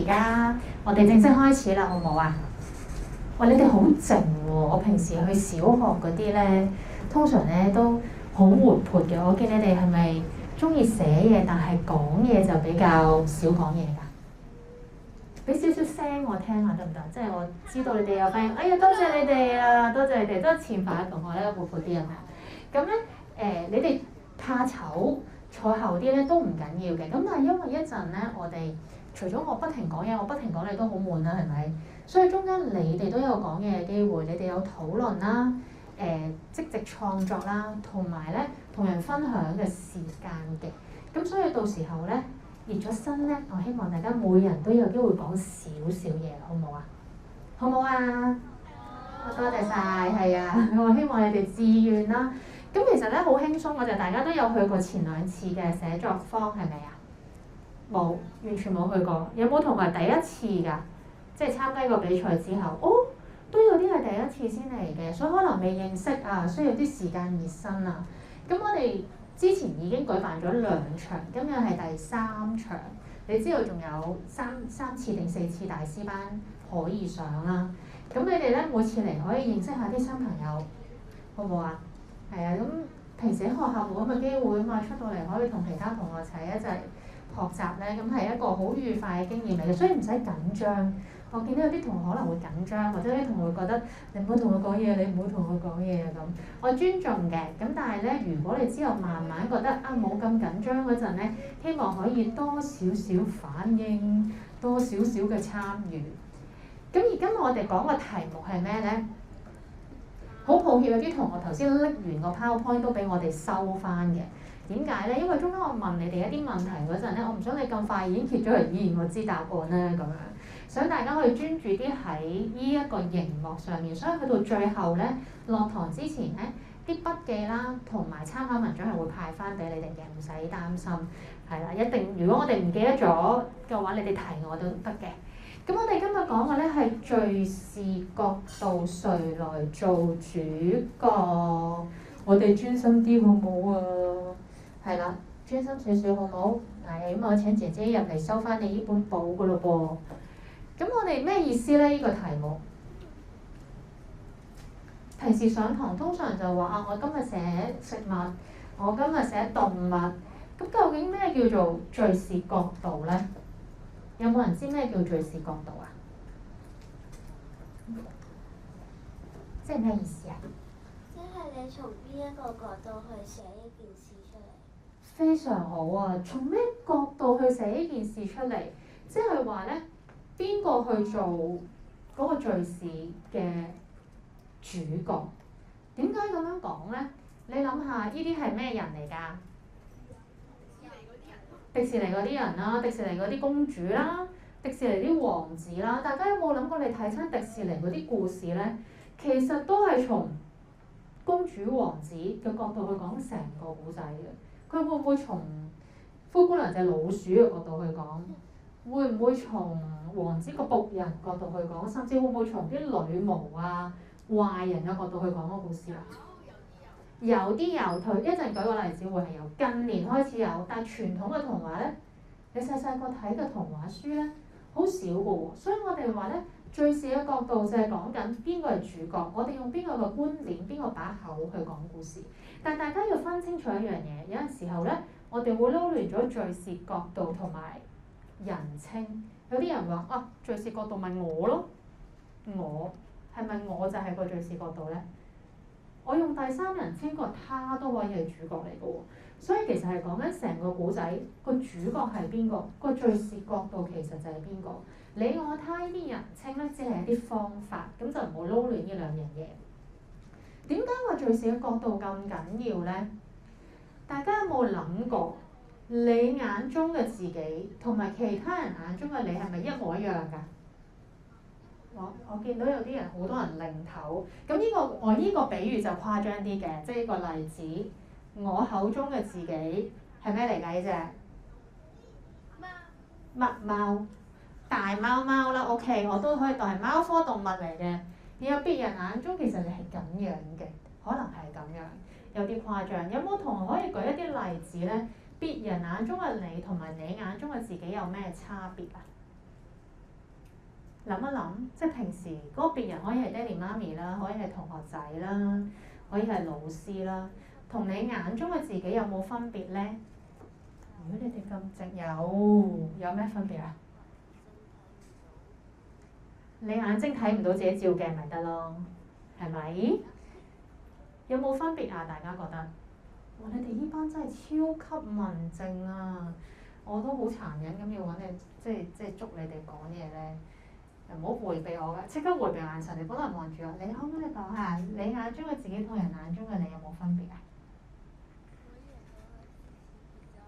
而家我哋正式開始啦，好唔好啊？喂，你哋好靜喎！我平時去小學嗰啲咧，通常咧都好活潑嘅。我見你哋係咪中意寫嘢，但係講嘢就比較少講嘢㗎？俾少少聲我聽下得唔得？即係我知道你哋有反應。哎呀，多謝你哋啊！多謝你哋，都前排嘅同學咧活潑啲啊嘛。咁咧你哋怕醜坐後啲咧都唔緊要嘅。咁但係因為一陣咧，我哋除咗我不停講嘢，我不停講你都好悶啦，係咪？所以中間你哋都有講嘢嘅機會，你哋有討論啦、積極創作啦，同埋咧同人分享嘅時間嘅。咁所以到時候咧熱咗身咧，我希望大家每人都有機會講少少嘢，好唔好啊？好唔好啊？多謝晒，係啊！我希望你哋自願啦。咁其實咧好輕鬆，我就大家都有去過前2次嘅寫作坊，係咪啊？冇，完全冇去過。有冇同學第一次㗎？即係參加個比賽之後，哦，都有啲係第一次先嚟嘅，所以可能未認識啊，需要啲時間熱身啊。咁我哋之前已經舉辦咗2場，今日係第3場。你知道仲有三次定4次大師班可以上啦。咁你哋咧每次嚟可以認識下啲新朋友，好唔好啊？係啊，咁平時喺學校冇咁嘅機會啊嘛，出到嚟可以同其他同學一齊學習咧，咁係一個好愉快嘅經驗嚟嘅，所以唔使緊張。我見到有啲同學可能會緊張，或者有啲同學會覺得你唔好同我講嘢，你唔好同我講嘢啊咁。我尊重嘅，咁但係咧，如果你之後慢慢覺得啊冇咁緊張嗰陣咧，希望可以多少少反應，多少少嘅參與。咁而今日我哋講嘅題目係咩咧？好抱歉有啲同學頭先拎完個 PowerPoint 都俾我哋收翻嘅。點解咧？因為中間我問你哋一啲問題嗰陣咧，我唔想你咁快已經揭咗嚟，咦我知答案咧咁樣。想大家可以專注啲喺呢一個熒幕上面，所以去到最後咧，落堂之前咧，啲筆記啦同埋參考文章係會派翻俾你哋嘅，唔使擔心。係啦，一定如果我哋唔記得咗嘅話，你哋提我都得嘅。咁我哋今日講嘅咧係敘事角度，誰來做主角？我哋專心啲好唔好啊？係啦，專心少少好唔好？係咁，我請姐姐入嚟收翻你呢本簿噶咯噃。咁我哋咩意思咧？呢個題目平時上堂通常就話啊，我今日寫食物，我今日寫動物。咁究竟咩叫做敘事角度咧？有冇人知咩叫敘事角度啊？即係咩意思啊？即係你從邊一個角度去寫一件事出嚟？非常好啊！從咩角度去寫呢件事出嚟？即係話咧，邊個去做嗰個敘事嘅主角？點解咁樣講咧？你諗下，呢啲係咩人嚟㗎？迪士尼嗰啲人啦，迪士尼嗰啲公主啦，迪士尼啲王子啦，大家有冇諗過你睇親迪士尼嗰啲故事咧？其實都係從公主王子嘅角度去講成個故仔嘅。佢會唔會從灰姑娘隻老鼠嘅角度去講？會唔會從王子個僕人角度去講？甚至會唔會從啲女巫啊、壞人嘅角度去講個故事啊？有啲有，佢一陣舉個例子會係有，近年開始有，但係傳統嘅童話咧，你細細個睇嘅童話書咧，好少嘅喎。所以我哋話咧，敘事嘅角度就係講緊邊個係主角，我哋用邊個嘅觀點、邊個把口去講故事。但大家要分清楚一樣嘢，有陣時候咧，我哋會撈亂咗敘事角度同埋人稱。有啲人話啊，敘事角度咪我咯，我係咪我就係個敘事角度咧？我用第三人稱個他都可以係主角嚟嘅喎，所以其實係講緊成個古仔個主角係邊個，個敘事角度其實就係邊個。你我他呢啲人稱咧，只係一啲方法，咁就唔好撈亂呢兩樣嘢。點解話敘事嘅角度咁緊要咧？大家有冇諗過，你眼中嘅自己同埋其他人眼中嘅你係咪一模一樣㗎？我見到有啲人好多人擰頭，咁我呢個比喻就誇張啲嘅，即係一個例子。我口中嘅自己係咩嚟㗎？呢隻乜貓？大貓貓啦 ，OK， 我都可以當係貓科動物嚟嘅。然後別人眼中其實你係咁樣嘅，可能係咁樣，有啲誇張。有冇同學可以舉一啲例子咧？別人眼中嘅你同埋你眼中嘅自己有咩差別啊？諗一諗，即係平時嗰個別人可以係爹哋媽咪啦，可以係同學仔啦，可以係老師啦，同你眼中嘅自己有冇分別咧？如果你哋咁直，有咩分別啊？你眼睛睇唔到自己照鏡咪得咯，係咪？有冇分別啊？大家覺得？哇！你哋呢班真係超級文靜啊！我都好殘忍咁要揾你，即係捉你哋講嘢咧，又唔好迴避我㗎，即刻迴避眼神。你本來望住我，你可唔可以講下你眼中嘅自己同人眼中嘅你有冇分別啊？我眼中的自己比較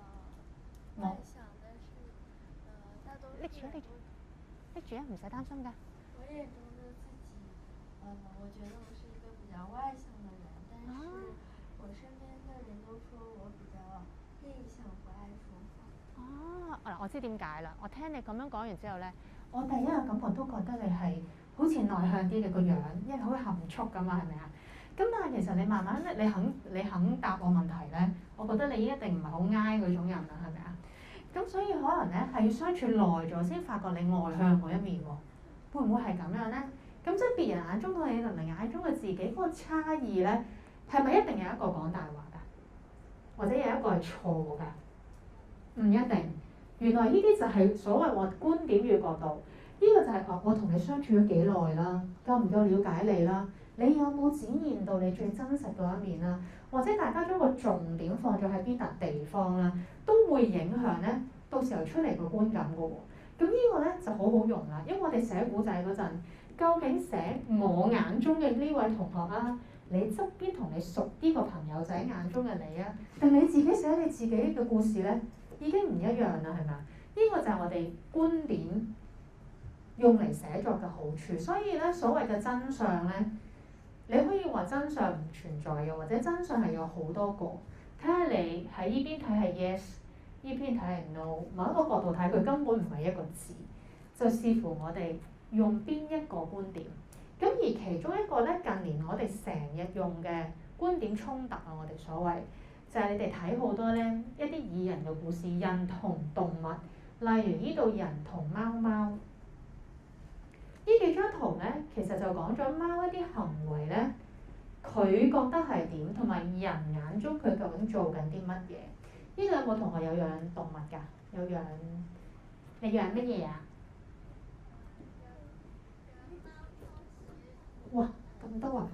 外向，但是大多數人拎住啊，唔使擔心㗎。我眼中的自己，我覺得我是一個比較外向的人，但是我身邊的人都說我比較內向，不愛說話。嗱，我知點解啦。我聽你咁樣講完之後咧，我第一個感覺都覺得你係好似內向啲嘅個樣，因為好含蓄㗎嘛，係咪啊？咁但係其實你慢慢咧，你肯答我問題咧，我覺得你一定唔係好挨嗰種人啦，係咪啊？咁所以可能咧係要相處耐咗先發覺你外向嗰一面喎，會唔會係咁樣咧？咁即係別人眼中嘅你同你眼中嘅自己嗰個差異咧，係咪一定有一個講大話㗎？或者有一個係錯㗎？唔一定。原來呢啲就係所謂話觀點與角度，呢個就係我同你相處咗幾耐啦，夠唔夠了解你啦？你有冇展現到你最真實嗰一面啦？或者大家將個重點放咗喺邊笪地方啦，都會影響咧，到時候出嚟個觀感㗎喎。咁呢個咧就好好用啦，因為我哋寫古仔嗰陣，究竟寫我眼中嘅呢位同學啊，你側邊同你熟啲個朋友仔眼中嘅你啊，定你自己寫你自己嘅故事咧？已經唔一樣啦，係咪啊？呢個就係我哋觀點用嚟寫作嘅好處。所以咧，所謂嘅真相咧，你可以話真相唔存在嘅，或者真相係有好多個。睇下你喺呢邊睇係 yes，呢邊睇係 no。某一個角度睇，佢根本唔係一個字，就視乎我哋用邊一個觀點。咁而其中一個咧，近年我哋成日用嘅觀點衝突啊，我哋所謂。就係你哋睇好多咧一啲擬人嘅故事，人同動物，例如呢度人同貓貓。呢幾張圖咧，其實就講咗貓一啲行為咧，佢覺得係點，同埋人眼中佢究竟做緊啲乜嘢？呢度有冇同學有養動物㗎？有養？你養乜嘢啊？哇！咁多啊！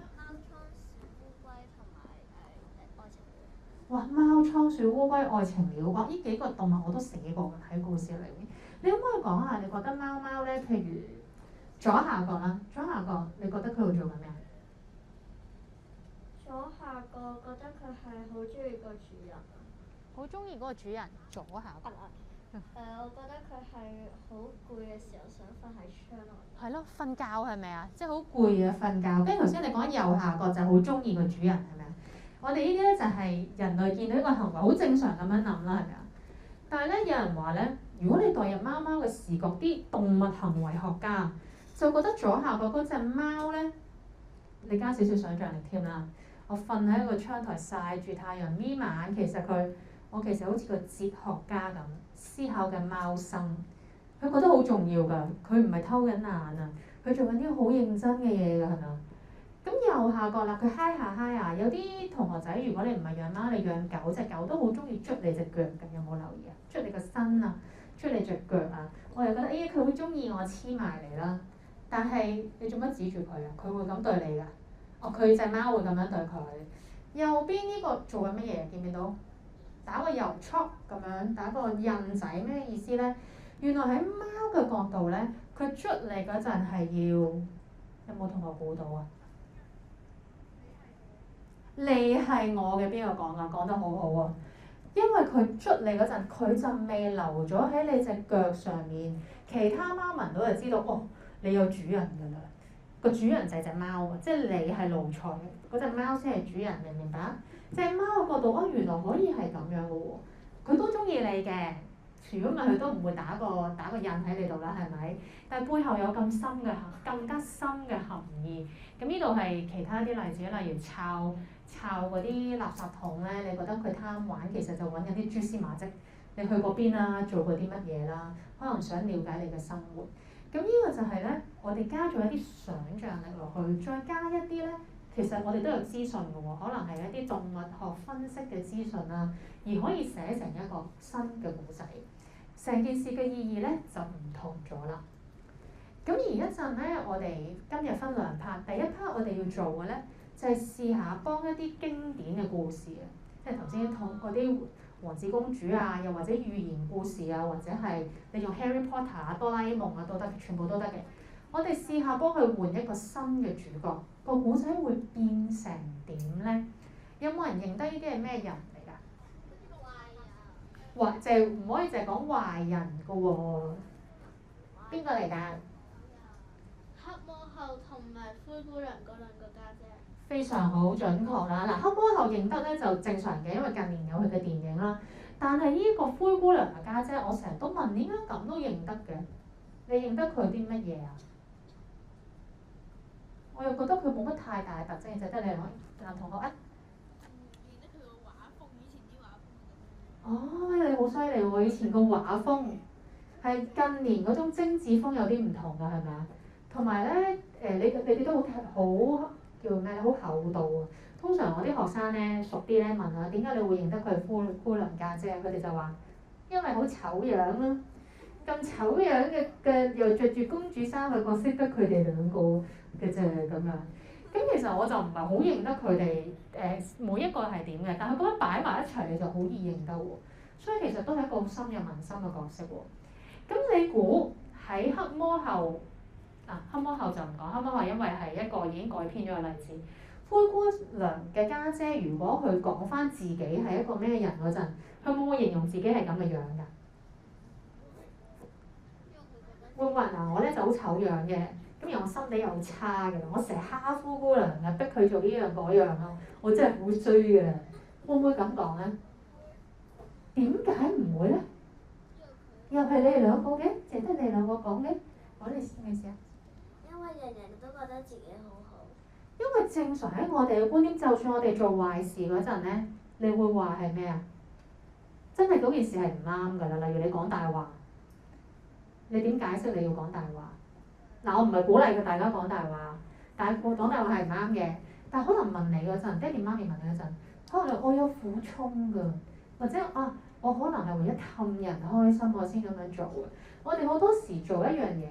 哇！貓、倉鼠、烏龜、愛情鳥，哇！呢幾個動物我都寫過喺故事裏面。你可唔可以講下你覺得貓貓咧？譬如左下角啦，左下角你覺得佢會做緊咩？左下角覺得佢係好中意個主人。好中意嗰個主人，左下角。我覺得佢係好攰嘅時候想瞓喺窗外。係咯，瞓覺係咪啊？即係好攰啊，瞓覺。跟住頭先你講右下角就好中意個主人係咪啊？我哋呢啲咧就係人類見到一個行為好正常咁樣諗啦，係咪啊？但係咧有人話咧，如果你代入貓貓嘅視角，啲動物行為學家就覺得左下角嗰隻貓咧，你加少少想像力添啦。我瞓喺個窗台曬住太陽，眯埋眼，我其實好似個哲學家咁思考緊貓生。佢覺得好重要㗎，佢唔係偷緊懶啊，佢做緊啲好認真嘅嘢㗎，係咪啊？咁右下角啦，佢嗨下嗨下，有啲同學仔，如果你唔係養貓，你養狗，隻狗都好中意捽你隻腳㗎，有冇留意啊？捽你個身啊，捽你隻腳啊，我又覺得，佢好中意我黐埋嚟啦。但係你做乜指住佢啊？佢會咁對你㗎？佢隻貓會咁樣對佢。右邊呢個做緊乜嘢？見唔見到？打個郵戳咁樣，打個印仔，咩意思咧？原來喺貓嘅角度咧，佢捽你嗰陣係要，有冇同學估到啊？你係我嘅邊個講啊？講得好好啊！因為佢捽你嗰陣，佢陣味留咗喺你隻腳上面，其他貓聞到就知道，你有主人㗎啦。個主人就係隻貓啊，即係你係奴才，嗰隻貓先係主人，明唔明白？隻貓嘅角度，原來可以係咁樣嘅喎，佢都中意你嘅。如果唔係，佢都唔會打個印喺你度啦，係咪？但係背後有更加深嘅含義。咁呢度係其他啲例子，例如抄嗰啲垃圾桶咧，你覺得佢貪玩，其實就揾緊啲蛛絲馬跡。你去過邊啦？做過啲乜嘢啦？可能想了解你嘅生活。咁呢個就係咧，我哋加咗一啲想像力落去，再加一啲咧，其實我哋都有資訊嘅喎，可能係一啲動物學分析嘅資訊啦，而可以寫成一個新嘅故仔，成件事嘅意義咧就唔同咗啦。咁而一陣咧，我哋今日分兩 part，第一 part 我哋要做嘅咧就係試下幫一啲經典嘅故事啊，即係頭先同嗰啲王子公主啊，又或者寓言故事啊，或者係你用 Harry Potter 啊、哆啦 A 夢啊都得，全部都得嘅。我哋試下幫佢換一個新嘅主角，個故仔會變成點咧？有冇人認得呢啲係咩人嚟㗎？壞人。就係唔可以淨係講壞人㗎喎。邊個嚟㗎？黑魔后同埋灰姑娘嗰兩個家姐。非常好，準確啦！嗱，黑魔后認得咧就正常嘅，因為近年有佢嘅電影啦。但係呢個灰姑娘嘅家姐，我成日都問點解咁都認得嘅？你認得佢啲乜嘢啊？我又覺得佢冇乜太大特徵，就得你兩個男同學啊。認得佢個畫風，以前啲畫風。哦，你好犀利喎！以前個畫風係近年嗰種精緻風有啲唔同㗎，係咪啊？同埋咧，你哋都好叫咩咧？好厚道啊！通常我啲學生咧熟啲咧問我點解你會認得佢係灰姑娘家姐，佢哋就話因為好醜樣啦。咁醜樣嘅又着住公主衫嘅角色，得佢哋兩個嘅啫咁樣。咁其實我就唔係好認得佢哋每一個係點嘅，但係咁樣擺埋一齊你就好易認得喎。所以其實都係一個好深入民心嘅角色喎。咁你估喺黑魔后黑魔后就唔講，黑魔后因為係一個已經改編咗嘅例子。灰姑娘嘅家姐如果佢講翻自己係一個咩人嗰陣，佢會唔會形容自己係咁嘅樣㗎？會唔會我咧就好醜樣嘅，咁而我心地又差嘅，我成日蝦灰姑娘啊，逼佢做呢樣嗰樣咯，我真係好衰嘅。會唔會咁講咧？點解唔會咧？又係你哋兩個嘅，淨得你兩個講嘅，講你先嘅事啊。因為人人都覺得自己好好。因為正常喺我哋嘅觀點，就算我哋做壞事嗰陣咧，你會話係咩啊？真係嗰件事係唔啱㗎啦，例如你講大話。你點解釋你要講大話？嗱，我唔係鼓勵佢大家講大話，但係講大話係唔啱嘅。但係可能問你嗰陣，爹哋媽咪問你嗰陣，可能我有苦衷㗎，或者我可能係為咗氹人開心我先咁樣做嘅。我哋好多時做一樣嘢，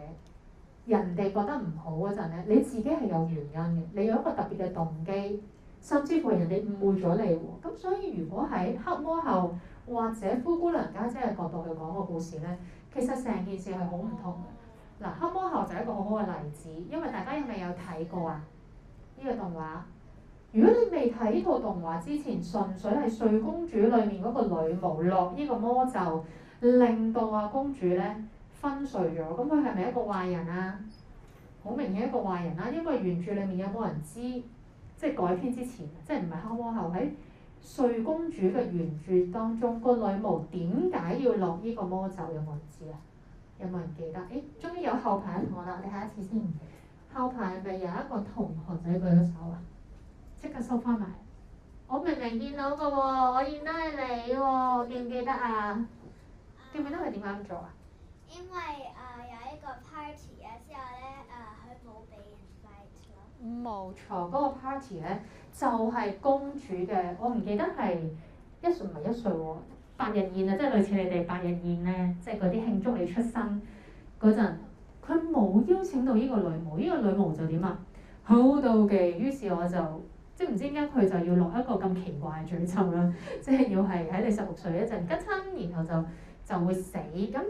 人哋覺得唔好嗰陣咧，你自己係有原因嘅，你有一個特別嘅動機，甚至乎人哋誤會咗你喎。咁所以如果喺黑魔后或者灰姑娘家姐嘅角度去講個故事咧，其實成件事係好唔同嘅。嗱，黑魔后就係一個好好嘅例子，因為大家係咪有睇過啊？呢個動畫，如果你未睇呢套動畫之前，純粹係睡公主裡面嗰個女巫落呢個魔咒，令到公主咧昏睡咗，咁佢係咪一個壞人啊？好明顯一個壞人啦，因為原著裡面有冇人知？即係改編之前，即係唔係黑魔后喺睡公主嘅原著當中，個女巫點解要落呢個魔咒？有冇人知啊？有冇人記得？終於有後排嘅同學啦，我哋下一次先。後排係咪有一個同學仔舉咗手啊？即刻收翻埋。我明明見到個喎，我認得係你喎，記唔記得啊？記唔記得佢點解咁做啊？因為有一個 party 之後咧佢冇俾 invite 咯。冇錯，嗰個 party 咧就係公主嘅，我唔記得係1歲唔係1歲喎，8日宴啊，即係類似你哋8日宴咧，即係嗰啲慶祝你出生嗰陣，佢冇邀請到呢個女巫，呢個女巫就點啊？好妒忌，於是我就即係唔知點解佢就要落一個咁奇怪嘅詛咒啦，即係要係喺你16歲一陣吉親，然後就會死。咁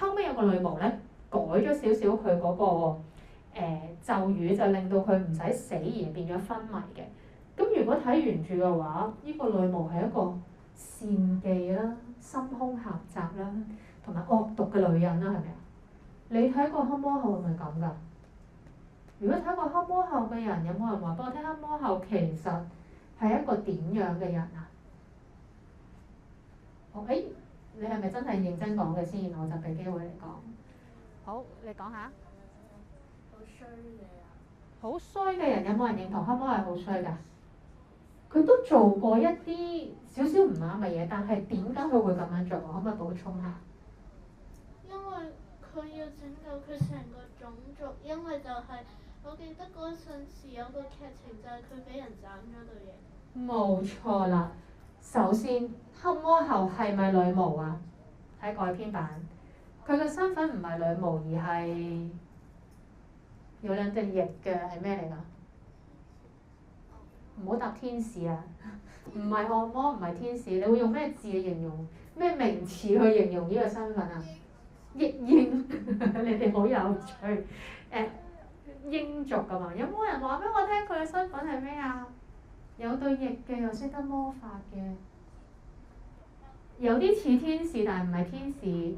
後尾有個女巫咧改咗少少佢嗰個咒語，就令到佢唔使死而變咗昏迷嘅。咁如果睇原著嘅話，呢個女巫係一個善妓啦、心胸狹窄啦，同埋惡毒嘅女人啦，係咪啊？你睇過黑魔后係咪咁㗎？如果睇過黑魔后嘅人，有冇人話俾我聽黑魔后其實係一個點樣嘅人啊？好，你係咪真係認真講嘅先？我就俾機會你講。好，你講下。好衰嘅人。好衰嘅人，有冇人認同黑魔后係好衰㗎？佢都做過一啲少少唔啱嘅嘢，但係點解佢會咁樣做？可唔可以補充下？因為佢要拯救佢成個種族，因為就係、我記得嗰陣時有個劇情就係佢俾人斬咗對翼。冇錯啦。首先，黑魔后係咪女巫啊？喺改編版，佢嘅身份唔係女巫，而係有兩隻翼嘅，係咩嚟㗎？唔好答天使啊！唔係惡魔，唔係天使，你會用咩字去形容？咩名詞去形容呢個身份啊？翼鷹，你哋好有趣。鷹族㗎嘛？有冇人話俾我聽佢嘅身份係咩啊？有對翼嘅，又識得魔法嘅，有啲似天使，但係唔係天使。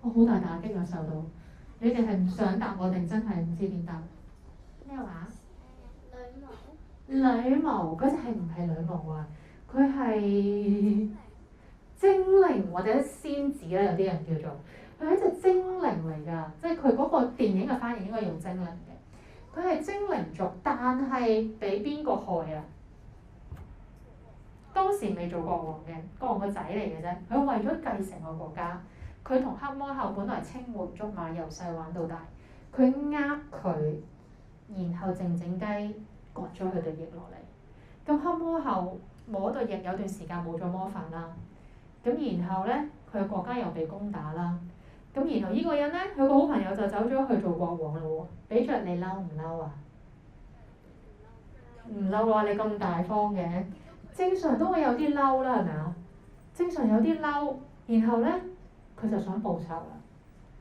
我好大打擊啊！受到你哋係唔想答我定真係唔知點答？咩話？女巫嗰隻係唔係女巫啊？佢係精靈或者仙子啦，有啲人叫做佢係一隻精靈嚟㗎，即係佢嗰個電影嘅翻譯應該用精靈嘅。佢係精靈族，但係俾邊個害啊？當時未做國王嘅，國王個仔嚟嘅啫。佢為咗繼承個國家，佢同黑魔后本來青梅竹馬，由細玩到大。佢呃佢，然後靜靜雞割咗佢對翼落嚟。咁黑魔后摸對翼有段時間冇咗魔法啦。咁然後咧，佢國家又被攻打啦。咁然後呢個人咧，佢個好朋友就走咗去做國王咯喎。俾着你嬲唔嬲啊？唔嬲啊！你咁大方嘅，正常都會有啲嬲啦，係咪啊？正常有啲嬲，然後咧佢就想報仇啦，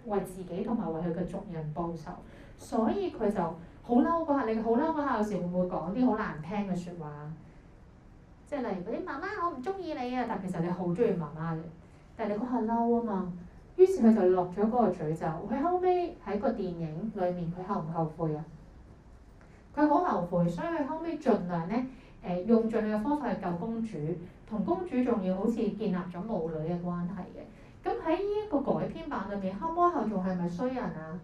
為自己同埋為佢嘅族人報仇，所以佢就好嬲嗰下。你好嬲嗰下，有時會唔會講啲好難聽嘅説話？即係例如嗰啲媽媽，我唔中意你啊！但其實你好中意媽媽嘅，但係你嗰下嬲啊嘛。於是佢就落咗嗰個詛咒。佢後尾喺個電影裡面，佢後唔後悔啊？佢好後悔，所以佢後尾盡量咧用盡佢嘅方法去救公主，同公主仲要好似建立咗母女嘅關係嘅。咁喺呢一個改編版裏面，黑魔后仲係咪衰人啊？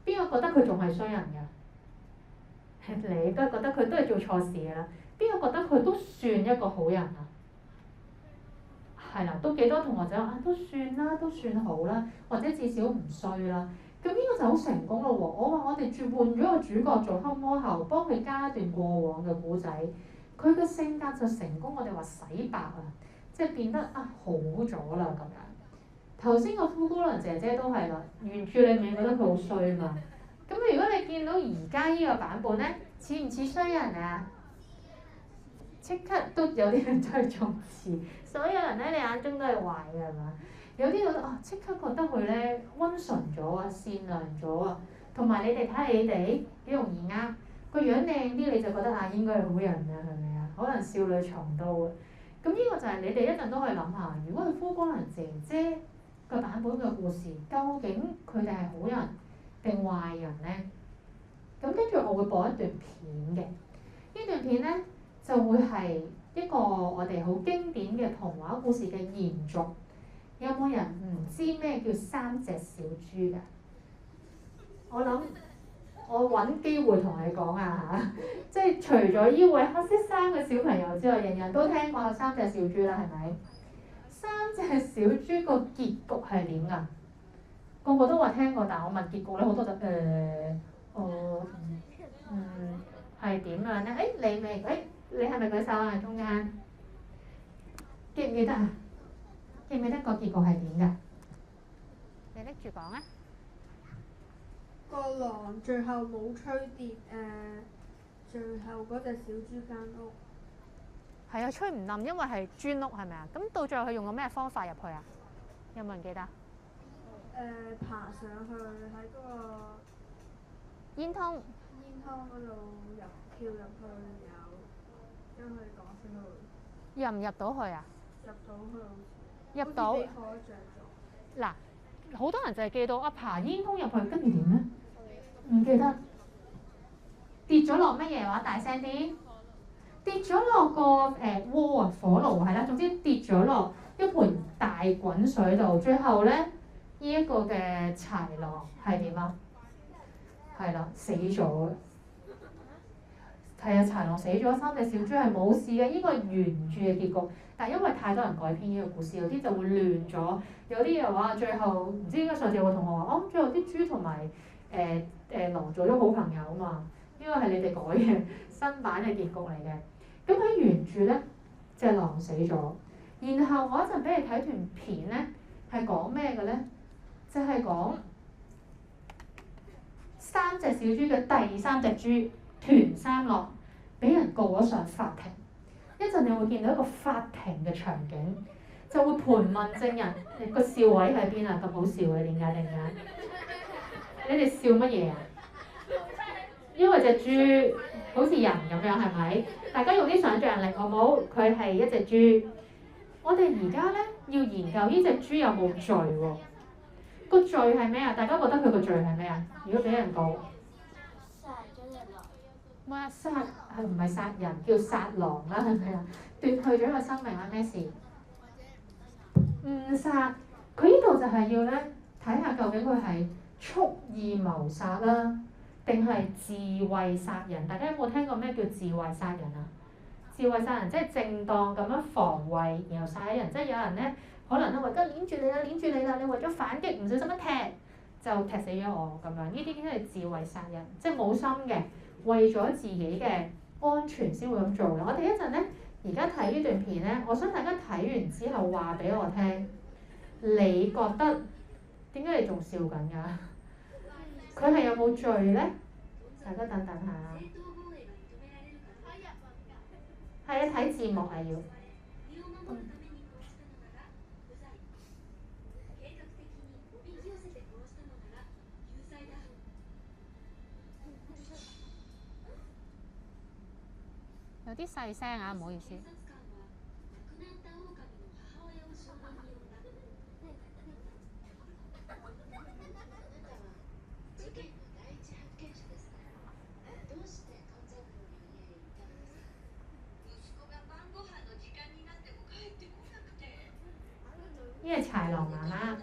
邊個覺得佢仲係衰人㗎？你都係覺得佢都係做錯事㗎啦。邊個覺得佢都算一個好人啊？係啦，都幾多同學仔話都算啦，都算好啦，或者至少唔衰啦。咁呢個就好成功咯喎！我話我哋換咗個主角做黑魔后，幫佢加一段過往嘅故仔，佢嘅性格就成功。我哋話洗白啊，即係變得好咗啦咁樣。頭先個灰姑娘姐姐都係啦，原著裡面覺得佢好衰嘛。咁如果你見到而家呢個版本咧，似唔似衰人啊？即刻都有啲人真係重視，所有人咧你眼中都係壞嘅係嘛？有啲覺得即刻覺得佢咧溫順咗啊，善良咗啊，同埋你哋睇下你哋幾容易呃，個樣靚啲你就覺得應該係好人啊，係咪啊？可能少女藏刀啊，咁呢個就係你哋一陣都可以諗下，如果係灰姑娘姐姐個版本嘅故事，究竟佢哋係好人定壞人咧？咁跟住我會播一段片嘅，呢段片咧就會係一個我哋好經典嘅童話故事嘅延續。有冇人唔知咩叫三隻小豬㗎？我諗我揾機會同你講啊嚇，即係除咗呢位黑色衫嘅小朋友之外，人人都聽過三隻小豬啦，係咪？三隻小豬個結局係點㗎？個個都話聽過，但係我問結局咧，好多就係點樣咧？你係咪舉手啊？中間記唔記得啊？記唔記得個結局係點㗎？你拎住講啊！個狼最後冇吹跌最後嗰隻小豬間屋。係啊，吹唔冧，因為係磚屋係咪啊？咁到最後佢用個咩方法入去啊？有冇人記得？爬上去喺嗰個煙囪嗰度跳入去，將佢趕出去。入唔入到去啊？入到去。入到。好似俾火着咗。嗱，好多人就係記到爬煙囪入去，跟住點咧？唔記得。跌咗落乜嘢話？大聲啲！跌咗落個鍋啊，火爐係啦，總之跌咗落一盆大滾水度，最後咧呢一個嘅豺狼係點啊？係啦，死咗。係啊，豺狼死咗，三隻小豬係冇事嘅，呢個係原著嘅結局。但係因為太多人改編呢個故事，有啲就會亂咗，有啲又話最後唔知點解上次有個同學話，哦，最後啲豬同埋狼做咗好朋友啊嘛，呢個係你哋改嘅新版嘅結局嚟嘅。咁喺原著咧，隻狼死咗，然後我一陣俾你睇段片咧，係講咩嘅咧？就係講三隻小豬嘅第三隻豬團三郎俾人告咗上法庭。一陣你會見到一個法庭嘅場景，就會盤問證人，個笑位喺邊啊？咁好笑嘅，點解？你哋笑乜嘢啊？因為隻豬好似人咁樣，係咪？大家用啲想像力好唔好？佢係一隻豬。我哋而家咧要研究呢隻豬有冇罪喎？個罪係咩啊？大家覺得佢個罪係咩啊？如果俾人告，哇！殺係唔係殺人？叫殺狼啦，係咪啊？奪去咗一個生命啦，咩事？誤殺。佢呢度就係要咧睇下究竟佢係蓄意謀殺啦，定係自衛殺人？大家有冇聽過咩叫自衛殺人啊？自衛殺人即係正當咁樣防衛，然後殺人。即係有人咧，可能咧為咗攆住你啦，攆住你啦，你為咗反擊唔小心一踢，就踢死咗我咁樣。呢啲應該係自衛殺人，即係冇心嘅，為咗自己嘅安全先會咁做嘅。我哋一陣咧，而家睇呢段片咧，我想大家睇完之後話俾我聽，你覺得點解你仲笑緊㗎？佢係有冇罪咧？大家等等下。係啊，睇字幕係要。有啲細聲啊，唔好意思。呢係豺狼媽媽。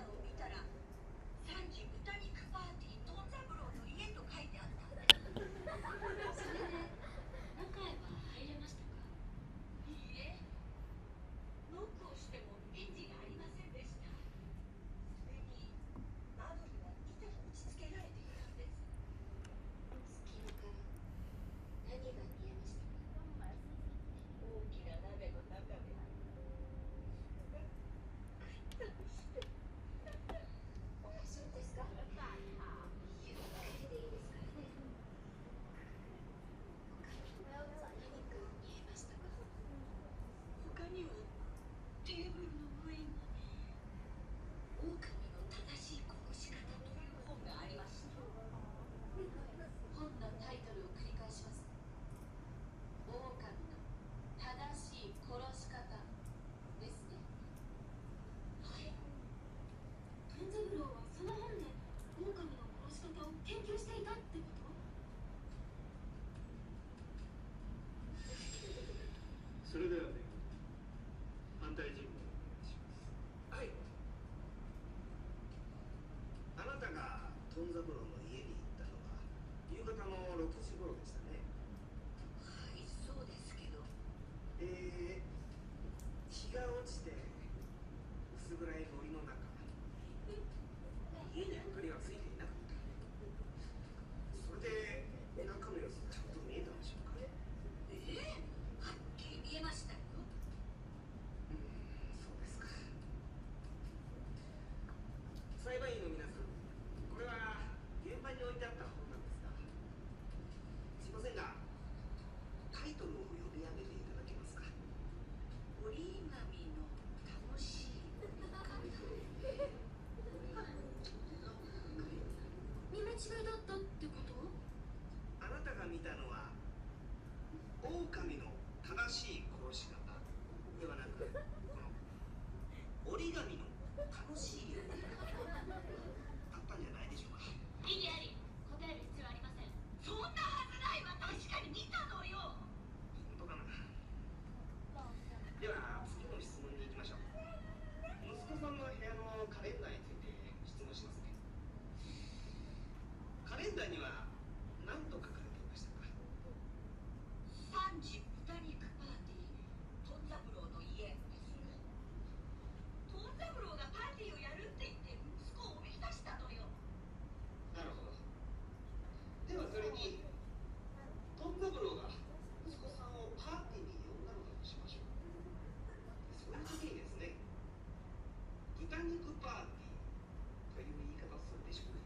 それではね、反対尋問をお願いします。はい。あなたがトン三郎の家に行ったのは夕方の6時頃でしたね。はい、そうですけど。日が落ちて薄暗い森の中、家に明かりはついていなかった。それで中の様子がちゃんと見えたんでしょうか。はっきり見えましたよ。そうですか。裁判員の皆さん、これは現場に置いてあった本なんですが、すいませんがタイトルを読み上げていただけますか。折り紙の楽しい見間違いだったってこと？あなたが見たのは狼の正しい殺し方ではなく、この折り紙の楽しい肉パーティーという言い方をするでしょうか。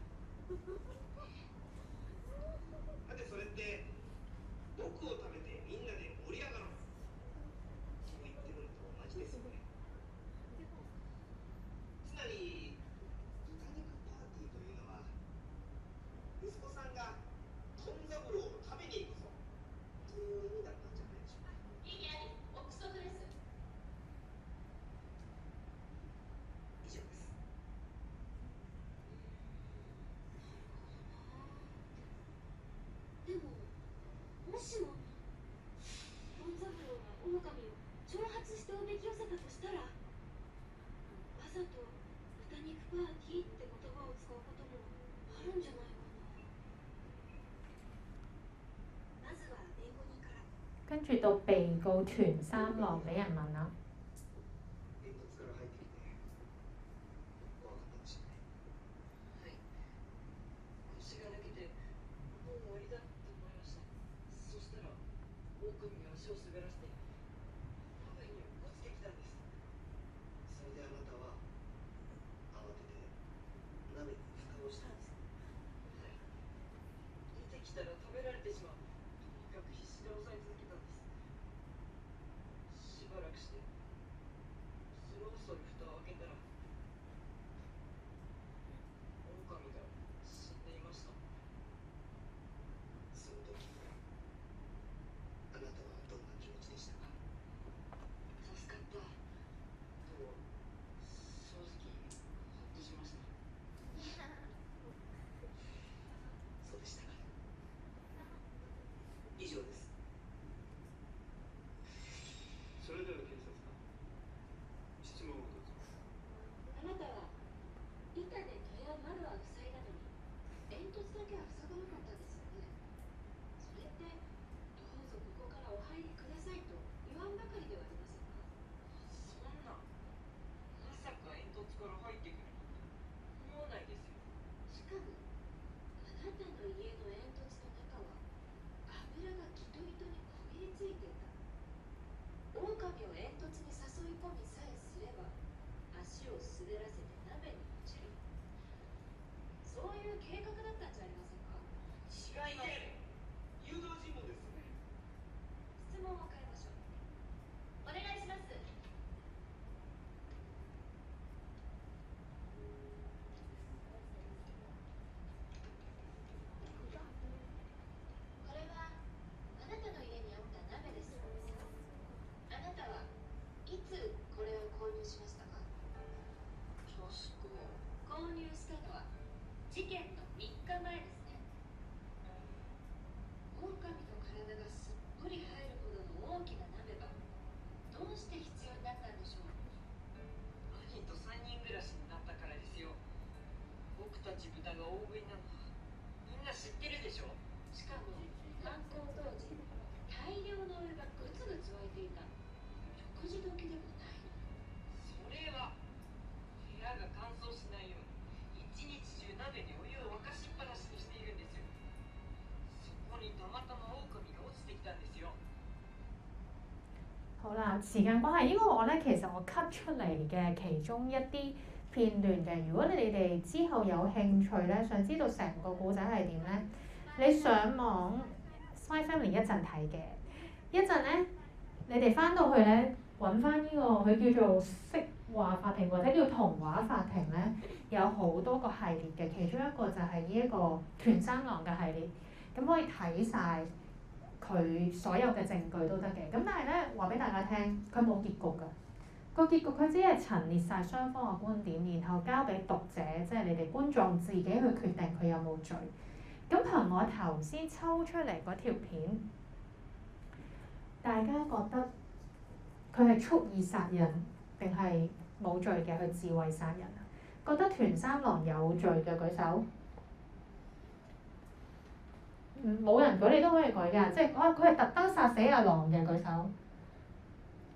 だってそれって僕を食べてみんなで盛り上がろうそう言ってるのと同じですよね。つまり豚肉パーティーというのは息子さんがトン三郎を食べに行くぞという意味だったんじゃないでしょうか。異議あり、憶測です。以上です。でももしもトン三郎が狼を挑発しておびき寄せたとしたら、わざと豚肉パーティーって言葉を使うこともあるんじゃないかな。まずは弁護人から。跟住到被告團三郎俾人問啦。煙突から入ってきて怖かったでしょうね。はい。腰が抜けて、もう終わりだと思いました。そしたら、狼が足を滑らせて、鍋に落ちてきたんです。それであなたは慌てて鍋に蓋をしたんです。はい。出てきたら食べられてしまう。とにかく必死で押さえ続けたんです。しばらくして、恐る恐る蓋を開けたら、狼が死んでいました。その時あなたはどんな気持ちでしたか。助かったと正直ほっとしました。そうでしたか。以上です。それでは警察官、質問をどうぞ。あなたは板で戸や窓は塞いだのに煙突だけは塞がなかったですよね。それってどうぞここからお入りくださいと言わんばかりではありませんか。そんな、まさか煙突から入ってくるなんて思わないですよ。しかもあなたの家の煙突の中は油がギトギトにこびりついていた。狼を煙突に誘い込みさえすれば足を滑らせて鍋に落ちる。そういう計画だったんじゃありませんか。違います。誘導尋問ですね。質問を変えましょう。お願いします。これはあなたの家にあった鍋です。あなたはいつこれを購入しましたか。購入したのは事件の3日前ですね。狼の体がすっぽり入るほどの大きな鍋はどうして必要になったんでしょう。兄と3人暮らしになったからですよ。僕たち豚が大食いなのはみんな知ってるでしょ。しかも犯行当時大量のお湯がグツグツ沸いていた。食事時でもないの。それは部屋が乾燥しないように一日中鍋でお湯を沸かしっぱなしにしているんですよ。そこにたまたま狼が落ちてきたんですよ。好啦，時間關係，呢個我咧其實我 cut 出嚟嘅其中一啲片段嘅。如果你哋之後有興趣咧，想知道成個故仔係點咧，你上網 Spy Family 一陣睇嘅，一陣咧你哋翻到去咧揾翻呢個佢叫做色話法庭或者叫童話法庭咧，有好多個系列嘅，其中一個就係呢一個團三郎嘅系列，咁可以睇晒佢所有嘅證據都得嘅。咁但係咧話俾大家聽，佢冇結局㗎。個結局佢只係陳列晒雙方嘅觀點，然後交俾讀者，即係你哋觀眾自己去決定佢有冇罪。咁憑我頭先抽出嚟嗰條片，大家覺得佢係蓄意殺人定係冇罪嘅去自衛殺人啊？覺得團三郎有罪嘅舉手。冇人舉你都可以舉㗎，即係佢係特登殺死阿郎嘅舉手。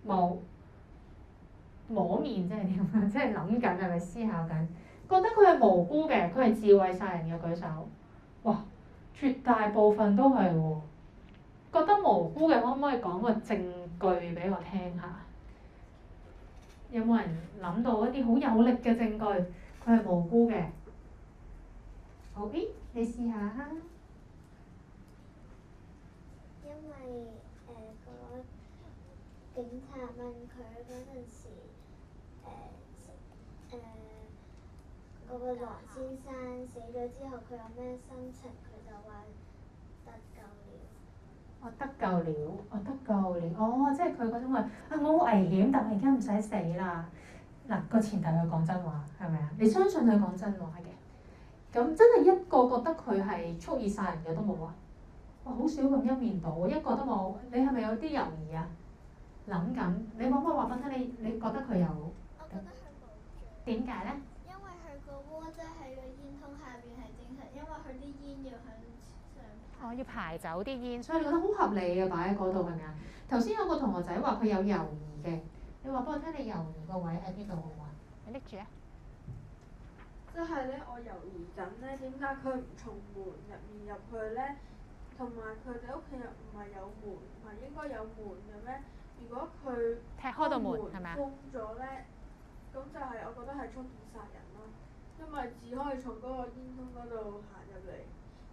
冇。摸面即係點啊？即係諗緊係咪思考緊？覺得佢係無辜嘅，佢係自衛殺人嘅舉手。哇！絕大部分都係喎。覺得無辜嘅可唔可以講個證據俾我聽下？有冇人諗到一啲好有力嘅證據，佢係無辜嘅？好，咦，你試下哈。因為個警察問佢嗰陣時，嗰個羅先生死咗之後，佢有咩心情？佢就話得救了。我得救了，我得救了。哦，即係佢嗰種話啊，我好危險，但係而家唔使死啦。嗱，個前提佢講真話，係咪啊？你相信佢講真話嘅？咁真係一個覺得佢係蓄意殺人嘅都冇啊！哇，好少咁一面倒，一個都冇。你係咪有啲猶豫啊？諗緊，你可唔可以話俾我聽？你覺得佢有？我覺得佢冇罪。點解咧？因為佢個窩即係喺個煙筒下邊係正常，因為佢啲煙要向上排。哦，要排走啲煙，所以你覺得好合理嘅擺喺嗰度係咪啊？頭先有個同學仔話佢有猶豫嘅，你話俾我聽，你猶豫個位喺邊度好唔好啊？你拎住啊！即係咧，我猶豫緊咧，點解佢唔從門入面入去咧？同埋佢哋屋企又唔係有門，唔係應該有門嘅咩？如果佢踢開道門係咪啊？封咗咧，咁就係我覺得係蓄意殺人咯，因為只可以從嗰個煙筒嗰度行入嚟，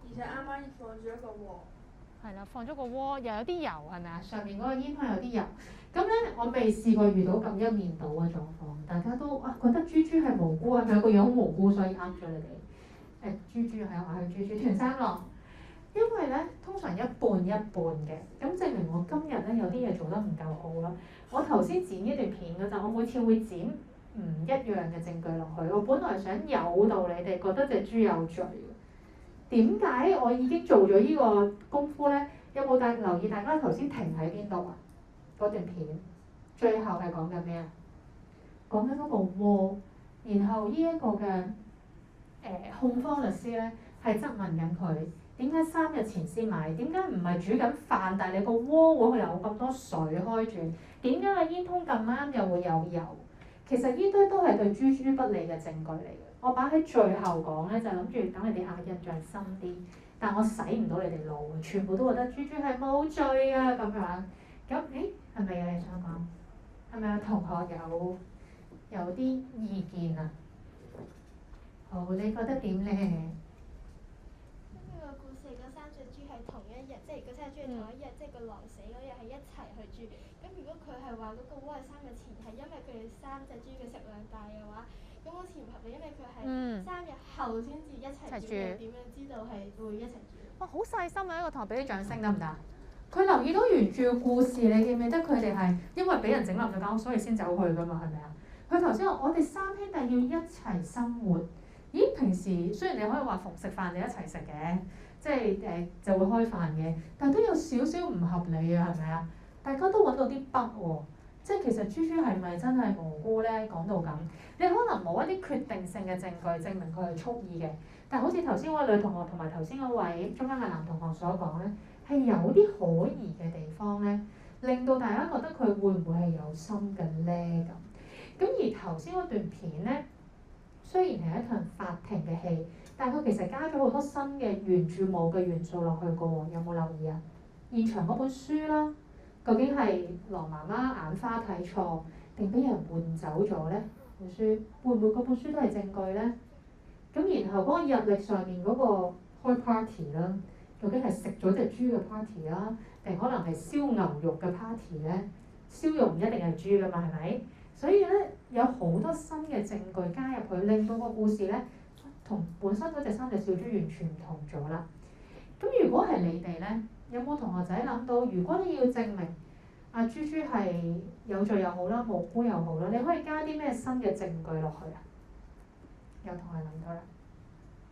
而且啱啱放住一個鑊。係啦，放咗個鍋，又有啲油係咪啊？上面嗰個煙筒有啲油。咁咧，我未試過遇到咁一面倒嘅狀況，大家都啊覺得豬豬係無辜，係咪個樣好無辜，所以呃咗你哋？豬豬係話佢豬豬團三郎，因為咧通常一半一半嘅，咁證明我今日咧有啲嘢做得唔夠好啦。我頭先剪呢段片嗰陣，我每次會剪唔一樣嘅證據落去。我本來想誘導你哋覺得隻豬有罪嘅。點解我已經做咗呢個功夫咧？有冇留意大家頭先停喺邊度啊？嗰段片最後係講緊咩啊？講緊嗰個窩，然後呢一個嘅控方律師咧係質問緊佢點解3日前先買？點解唔係煮緊飯？但係你個窩會有咁多水開住？點解個煙通咁啱又會有油？其實呢堆都係對豬不利嘅證據嚟嘅。我擺喺最後講咧，就諗住等你哋下印象深啲，但我洗唔到你哋腦，全部都覺得豬係冇罪啊咁樣。咁係咪有嘢想講？係咪有同學有啲意見啊？好，你覺得點咧？呢個故事嗰3隻豬係同一日，即係嗰3隻豬係同一日，即係個狼死嗰日係一齊去住。咁如果佢係話嗰個窩係3日前，係因為佢哋3隻豬嘅食量大嘅話，咁好似唔合理，因為佢係3日後先至一齊住，點樣知道係會一齊住？哇，好細心啊！一個同學俾啲掌聲得唔得？佢留意到原著嘅故事，你記唔記得佢哋係因為俾人整冧咗間屋，所以先走去㗎嘛？係咪啊？佢頭先話我哋3兄弟要一齊生活。咦，平時雖然你可以話逢食飯你一齊食嘅，即係就會開飯嘅，但都有少少唔合理啊，係咪啊？大家都揾到啲北喎，即係其實豬係咪真係無辜咧？講到咁，你可能冇一啲決定性嘅證據證明佢係蓄意嘅，但係好似頭先嗰位女同學同埋頭先嗰位中間嘅男同學所講咧，係有啲可疑嘅地方咧，令到大家覺得佢會唔會係有心嘅咧咁？咁而頭先嗰段片咧，雖然係一場法庭嘅戲，但係佢其實加咗好多新嘅原著冇嘅元素落去嘅喎，有冇留意啊？現場嗰本書啦，究竟係羅媽媽眼花睇錯，定俾人換走咗咧？本書會唔會嗰本書都係證據咧？咁然後嗰個日曆上面嗰個開 party 啦，究竟係食咗隻豬嘅 party 啦，定可能係燒牛肉嘅 party 咧？燒肉唔一定係豬㗎嘛，係咪？所以咧有好多新嘅證據加入去，令到個故事咧同本身嗰隻3隻小豬完全唔同咗啦。咁如果係你哋咧，有冇同學仔諗到，如果你要證明阿豬係有罪又好啦，無辜又好啦，你可以加啲咩新嘅證據落去啊？有同學諗到啦，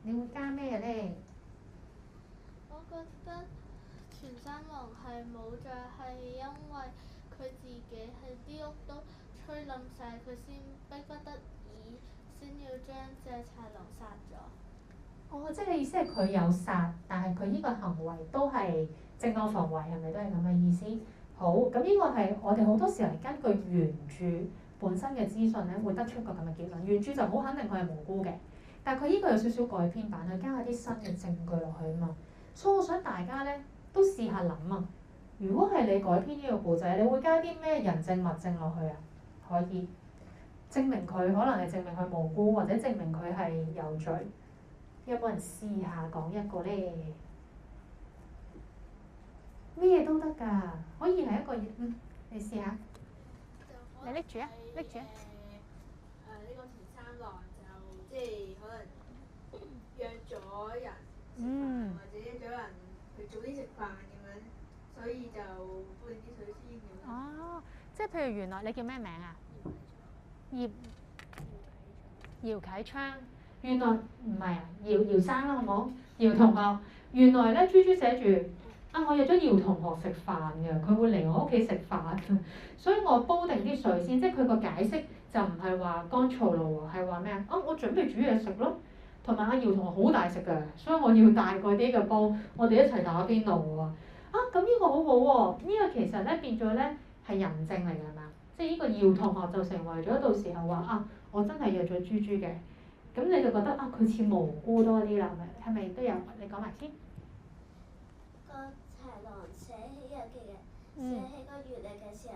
你會加咩咧？我覺得全三郎係冇罪，係因為佢自己係啲屋都吹冧晒，佢先逼不得已先要將隻豺狼殺咗。哦，即係你意思係佢有殺，但係佢呢個行為都係正當防衛，係咪都係咁嘅意思？好，咁呢個係我哋好多時候係根據原著本身嘅資訊咧，會得出個咁嘅結論。原著就好肯定佢係無辜嘅，但係佢呢個有少少改編版，去加下啲新嘅證據落去啊嘛。所以我想大家咧都試下諗啊，如果係你改編呢個故仔，你會加啲咩人證物證落去啊？可以，證明佢可能係證明佢無辜，或者證明佢係有罪。有冇人試下講一個咧？咩都得㗎，可以係一個你試下。你拎住啊，拎住啊。呢個田三郎就即係可能約咗人食飯，或者約咗人去早啲食飯咁樣，所以就煲定啲水先咁樣。哦，即係譬如原來你叫咩名啊？姚啟昌，原來唔係啊，姚生啦，好冇？姚同學，原來咧豬豬寫住我約咗姚同學食飯嘅，佢會嚟我屋企食飯，所以我煲定啲水先，即係佢個解釋就唔係話乾燥咯喎，係話咩啊？我準備煮嘢食咯，同埋阿姚同學好大食嘅，所以我要大個啲嘅煲，我哋一齊打邊爐喎。咁呢個好好喎，呢個其實咧變咗咧係人證嚟㗎係嘛？即係呢個姚同學就成為咗到時候話我真係約咗豬豬嘅，咁你就覺得佢似無辜多啲啦，係咪都有？你講埋先。個豺狼寫起日記嘅，寫起個月曆嘅時候，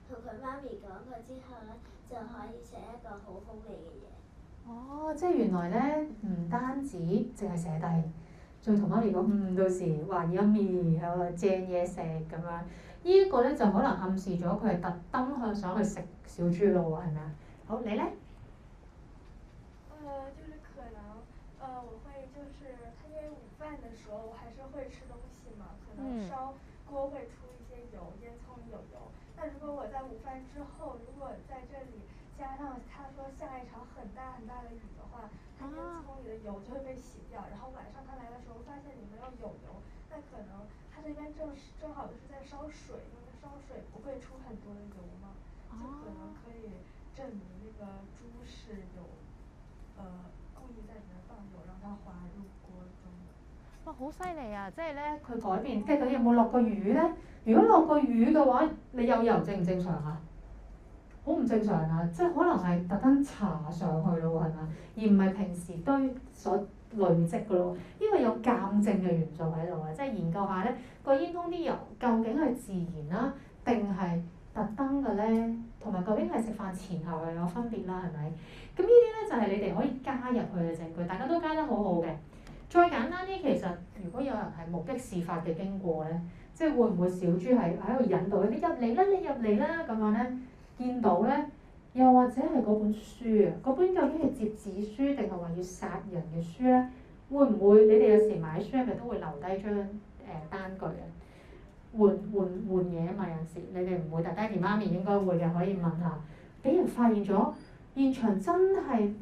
同佢媽咪講過之後咧，就可以寫一個好好味嘅嘢。哦，即係原來咧唔單止淨係寫低，仲同媽咪講到時話 yummy 正嘢食咁樣。呢一個咧就可能暗示咗佢係特登想去食小豬咯喎，係咪啊？好，你咧？就是可能，我會就是因為午飯的時候我還是會吃東西嘛，可能燒鍋會出一些油，煙囪裡有油。但如果我在午飯之後，如果在這裡加上他說下一場很大很大的雨的話，它煙囪裡的油就會被洗掉，然後晚上他來的時候發現裡面有油，那可能他這邊正好就是在燒水，因為燒水不會出很多的油嘛，就可能可以證明那個豬是有。故意在裡面放油，讓它滑入鍋中。哇！好犀利啊！即係咧，佢改變，即係佢有冇落過雨咧？如果落過雨嘅話，你有油正唔正常啊？好唔正常啊！即係可能係特登搽上去咯喎，係咪？而唔係平時堆所累積嘅咯。呢個有鑑證嘅元素喺度啊！即係研究下咧，個煙囪啲油究竟係自然啦，定係特登嘅咧？同埋究竟係食飯前後又有分別啦，係咪？咁呢啲咧就係你哋可以加入去嘅證據，大家都加得好好嘅。再簡單啲，其實如果有人係目擊事發嘅經過咧，即係會唔會小豬係喺度引導你入嚟啦，你入嚟啦咁樣咧？見到咧，又或者係嗰本書啊，嗰本究竟係折紙書定係話要殺人嘅書咧？會唔會你哋有時買書係咪都會留低張單據啊？換嘢啊嘛，有時你哋唔會，但爹哋媽咪應該會嘅，可以問下。俾人發現咗。現場真係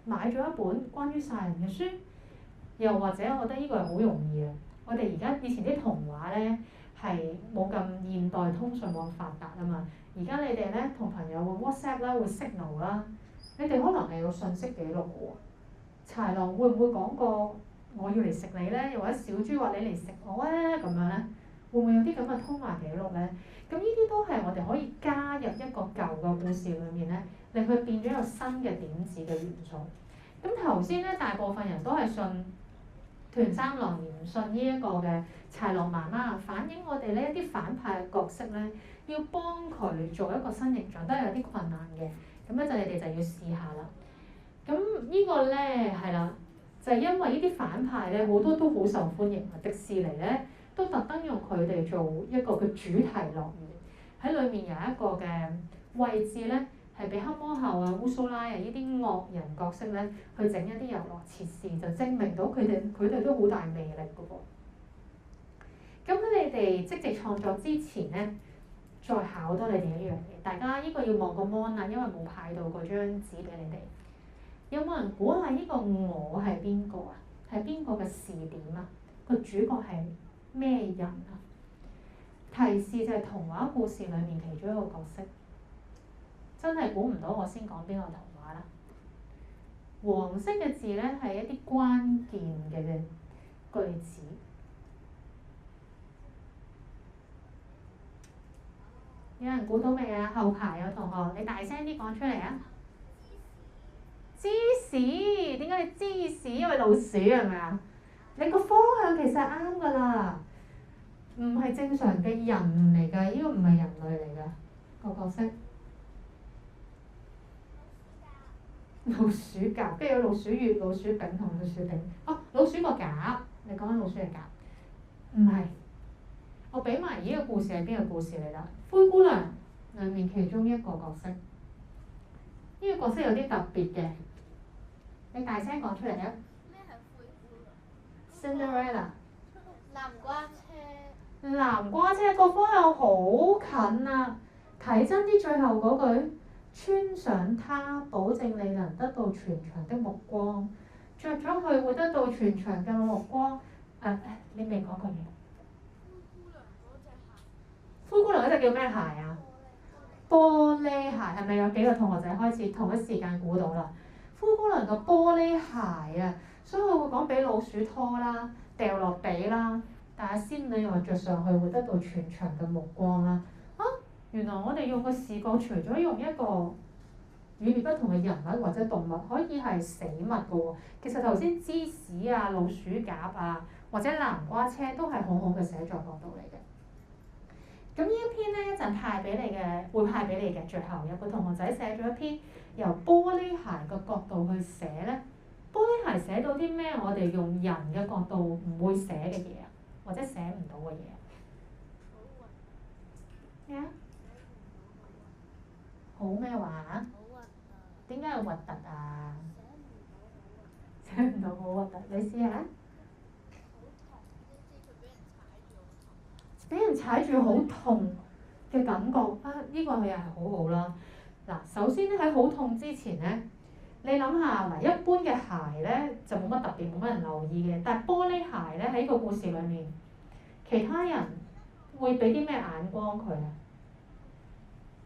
買咗一本關於殺人嘅書，又或者我覺得呢個係好容易嘅。我哋而家以前啲童話咧係冇咁現代通訊冇咁發達啊嘛。而家你哋咧同朋友會 WhatsApp 啦，會 Signal 啦，你哋可能係有信息記錄嘅喎。豺狼會唔會講過我要嚟食你咧？又或者小豬話你嚟食我啊咁樣咧？會唔會有啲咁嘅通話記錄咧？咁呢啲都係我哋可以加入一個舊嘅故事裏面咧。令佢變咗有新嘅點子嘅元素。咁頭先咧，大部分人都係信團三郎，而唔信呢一個嘅豺狼媽媽，反映我哋呢一啲反派嘅角色咧，要幫佢做一個新形象都係有啲困難嘅。咁咧就你哋就要試下啦。咁呢個咧係啦，就係因為呢啲反派咧好多都好受歡迎啊！迪士尼咧都特登用佢哋做一個嘅主題樂園，喺裏面有一個嘅位置咧。係俾黑魔后啊、烏蘇拉啊呢啲惡人角色咧，去整一啲遊樂設施，就證明到佢哋都好大魅力嘅噃。咁喺你哋積極創作之前咧，再考多你哋一樣嘢，大家呢個要望個 mon 啊，因為冇派到嗰張紙俾你哋。有冇人估下呢個我係邊個啊？係邊個嘅視點啊？個主角係咩人啊？提示就係童話故事裡面其中一個角色。真係估唔到，我先講邊個童話啦。黃色嘅字咧係一啲關鍵嘅句子。有人估到未啊？後排有同學，你大聲啲講出嚟啊！芝士，點解你芝士？因為老鼠係咪啊？你個方向其實係啱㗎啦，唔係正常嘅人嚟㗎，呢個唔係人類嚟㗎個角色。老鼠夾，跟住有老鼠月、老鼠餅同老鼠頂。哦，老鼠個夾，你講緊老鼠嘅夾？唔係，我俾埋呢個故事係邊個故事嚟啦？灰姑娘裡面其中一個角色，呢個角色有啲特別嘅，你大聲講出嚟啊！咩係灰姑娘 Cinderella 南瓜車。南瓜車個方向好近啊！睇真啲最後嗰句，穿上它，保證你能得到全場的目光。着咗佢會得到全場嘅目光。你未講過嘢。灰姑娘嗰隻叫咩鞋啊？玻璃鞋係咪有幾個同學仔開始同一時間估到啦？灰姑娘個玻璃鞋啊，所以佢會講俾老鼠拖啦，掉落地啦。但係仙女話着上去會得到全場嘅目光啦。原來我哋用個視覺，除咗用一個與別不同嘅人物或者動物，可以係死物嘅喎。其實頭先芝士啊、老鼠夾啊，或者南瓜車都係好好嘅寫作角度嚟嘅。咁呢一篇咧一陣派俾你嘅，會派俾你嘅。最後有個同學仔寫咗一篇由玻璃鞋嘅角度去寫咧。玻璃鞋寫到啲咩？我哋用人嘅角度唔會寫嘅嘢啊，或者寫唔到嘅嘢。咩啊？好咩話？點解係核突啊？寫唔到好核突，你試下。俾人踩住好痛嘅感覺啊！呢個佢又係好好啦。嗱，首先咧喺好痛之前咧，你諗下嗱，一般嘅鞋咧就冇乜特別，冇乜人留意嘅。但係玻璃鞋咧喺個故事裡面，其他人會俾啲咩眼光佢啊？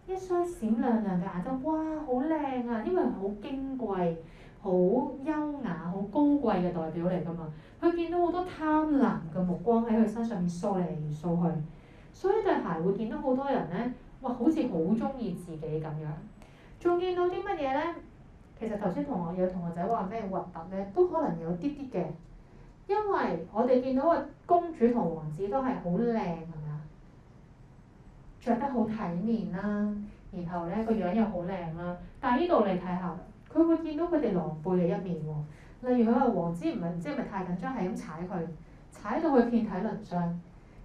一雙閃亮亮嘅眼睛，哇，好靚啊！因為好矜貴、好優雅、好高貴嘅代表嚟㗎嘛。佢見到好多貪婪嘅目光喺佢身上面掃嚟掃去，所以對鞋會見到好多人咧，哇，好似好中意自己咁樣。仲見到啲乜嘢咧？其實頭先有同學仔話咩核突咧，都可能有啲啲嘅，因為我哋見到個公主同王子都係好靚，係咪啊？著得好體面啦，然後咧個樣又好靚啦。但係呢度你睇下，佢會見到佢哋狼狽嘅一面喎。例如佢話王子唔知係咪太緊張，係咁踩佢，踩到佢遍體鱗傷。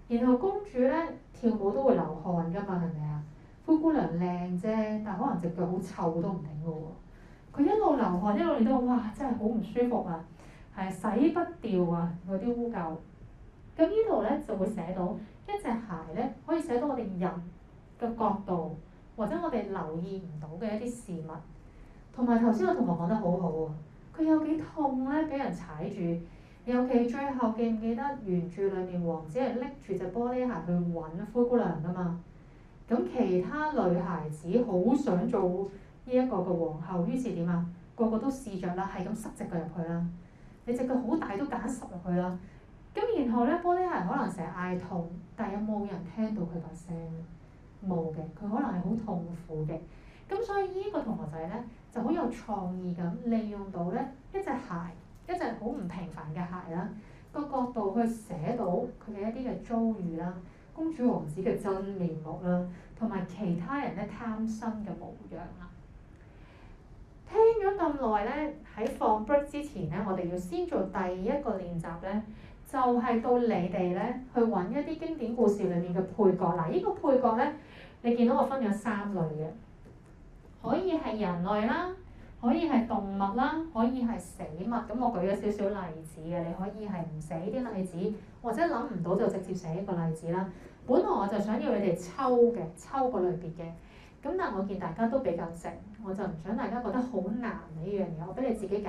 然後公主咧跳舞都會流汗㗎嘛，係咪啊？灰姑娘靚啫，但可能隻腳好臭都唔定㗎喎。佢一路流汗一路嚟到，哇！真係好唔舒服啊，係洗不掉啊嗰啲污垢。咁呢度咧就會寫到一隻鞋咧，可以寫到我哋人嘅角度，或者我哋留意唔到嘅一啲事物。同埋頭先個同學講得好好喎。佢有幾痛咧？俾人踩住，尤其最後記唔記得原著裏面王子係拎住隻玻璃鞋去揾灰姑娘㗎嘛？咁其他女孩子好想做呢一個嘅皇后，於是點啊？個個都試着啦，係咁塞隻腳入去啦。你隻腳好大都揀塞入去啦。咁然後咧，玻璃鞋可能成日嗌痛，但係有冇人聽到佢把聲咧？冇嘅，佢可能係好痛苦嘅。咁所以呢個同學仔咧就好有創意咁利用到咧一隻鞋，一隻好唔平凡嘅鞋啦，個角度去寫到佢嘅一啲嘅遭遇啦，公主王子嘅真面目啦，同埋其他人咧貪心嘅模樣啦。聽咗咁耐咧，喺放 break 之前咧，我哋要先做第一個練習咧，就係到你哋咧去揾一啲經典故事裡面嘅配角。嗱，呢個配角咧，你見到我分咗3類嘅。可以係人類啦，可以係動物啦，可以係死物。咁我舉咗少少例子嘅，你可以係唔寫啲例子，或者諗唔到就直接寫一個例子啦。本來我就想要你哋抽個類別嘅，咁但係我見大家都比較靜，我就唔想大家覺得好難呢樣嘢。我俾你自己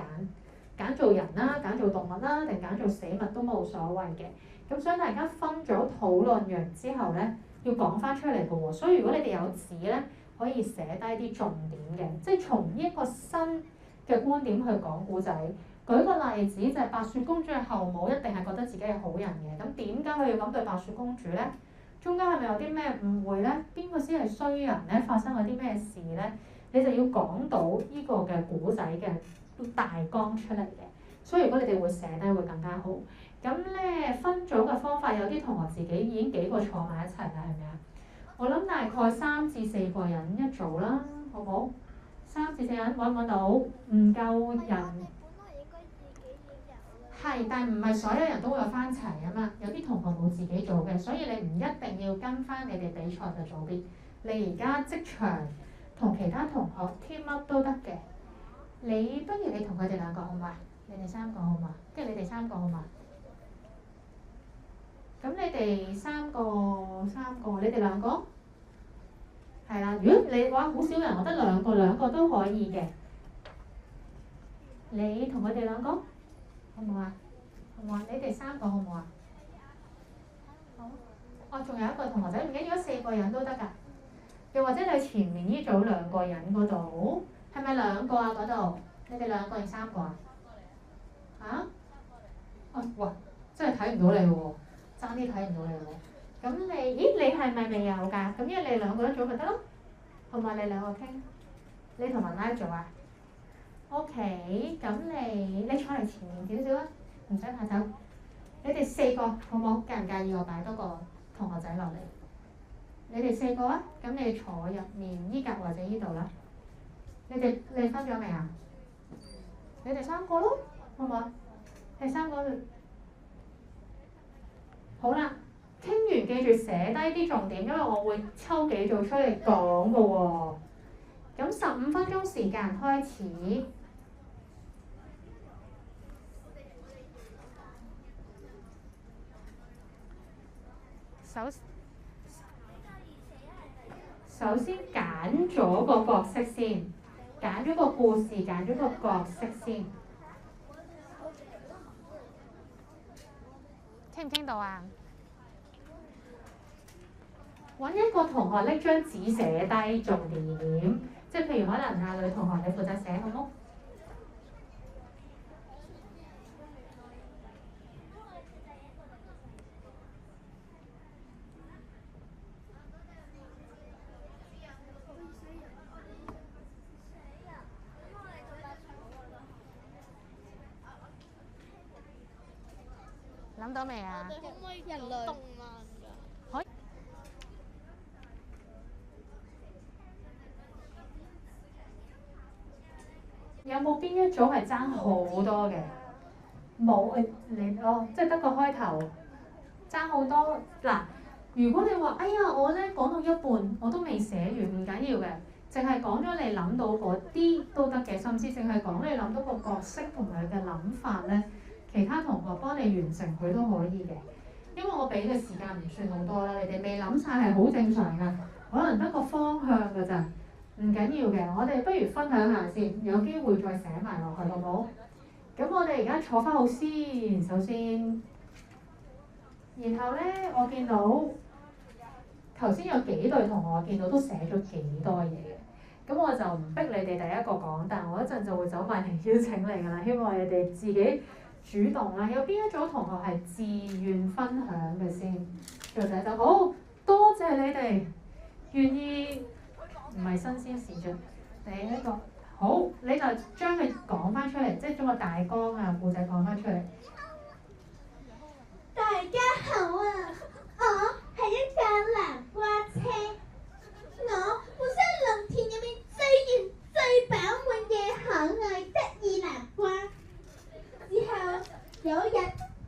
揀做人啦，揀做動物啦，定揀做死物都冇所謂嘅。咁所以大家分咗討論完之後咧，要講翻出嚟嘅喎。所以如果你哋有紙咧，可以寫低啲重點嘅，即係從呢一個新嘅觀點去講故仔。舉個例子就係白雪公主嘅後母一定係覺得自己係好人嘅，咁點解佢要咁對白雪公主咧？中間係咪有啲咩誤會咧？邊個先係衰人咧？發生咗啲咩事咧？你就要講到呢個嘅故仔嘅大綱出嚟嘅。所以如果你哋會寫低會更加好。咁咧分組嘅方法，有啲同學自己已經幾個坐埋一齊啦，係咪啊？我諗大概3至4個人一組啦，好唔好3至4人揾唔揾到？唔夠人。係啊，你本來應該自己已經有啦。係，但唔係所有人都會有翻齊啊嘛。有啲同學冇自己做嘅，所以你唔一定要跟翻你哋比賽嘅組別。你而家即場同其他同學 team up 都得嘅。你不如你同佢哋兩個好嘛？你哋3個好嘛？跟住你哋3個好嘛？咁你哋三個，你哋兩個？係啦，如果你話好少人，我得兩個都可以嘅。你同佢哋兩個，好唔好啊？好唔好啊？你哋3個好唔好啊？好。哦，仲有一個同學仔，唔緊要，如果4個人都得㗎。又或者你前面呢組2個人嗰度，係咪2個啊？嗰度，你哋2個定3個啊？嚇？哦，哇！真係睇唔到你喎，爭啲睇唔到你喎。咁你係咪未有㗎？咁因為你2個一組咪得咯，好嘛？你2個傾，你同文拉做啊 ？OK，咁你坐嚟前面少少啊，唔使怕醜。你哋4個好冇？介唔介意我擺多個同學仔落嚟？你哋4個啊，咁你坐入面依格或者依度啦。你分咗未啊？你哋3個咯，好唔好啊？你3個好啦，傾完記住寫低啲重點，因為我會抽幾組出嚟講㗎喎。咁15分鐘時間開始。首先揀咗個角色先，揀咗個故事，揀咗個角色先。聽唔聽到啊？揾一個同學拎張紙寫低重點，即係譬如可能啊女同學你負責寫好冇？諗到未啊？可唔可以人類動漫㗎？可以。有冇邊一組係爭好多嘅？冇即係得個開頭，爭好多。嗱，如果你話哎呀我咧講到一半我都未寫完，唔緊要嘅，淨係講咗你諗到嗰啲都得嘅，甚至淨係講你諗到個角色同埋佢嘅諗法咧。其他同學幫你完成佢都可以嘅，因為我俾嘅時間唔算好多啦，你哋未諗晒係好正常㗎，可能得個方向㗎咋，唔緊要嘅。我哋不如分享下先，有機會再寫埋落去好唔好？咁我哋而家坐翻好先，首先，然後咧我見到頭先有幾對同學我見到都寫咗幾多嘢嘅，咁我就唔逼你哋第一個講，但我一陣就會走埋嚟邀請你㗎啦，希望你哋自己主動啦，有邊一組同學係自願分享嘅先？做仔就好，多謝你哋願意，唔係新鮮事啫。第一個好，你就將佢講翻出嚟，即係將個大綱啊、故仔講翻出嚟。大家好啊，我係一架南瓜車，我本身係農田入面最圓最飽滿嘅可愛得意南瓜。之後有一日，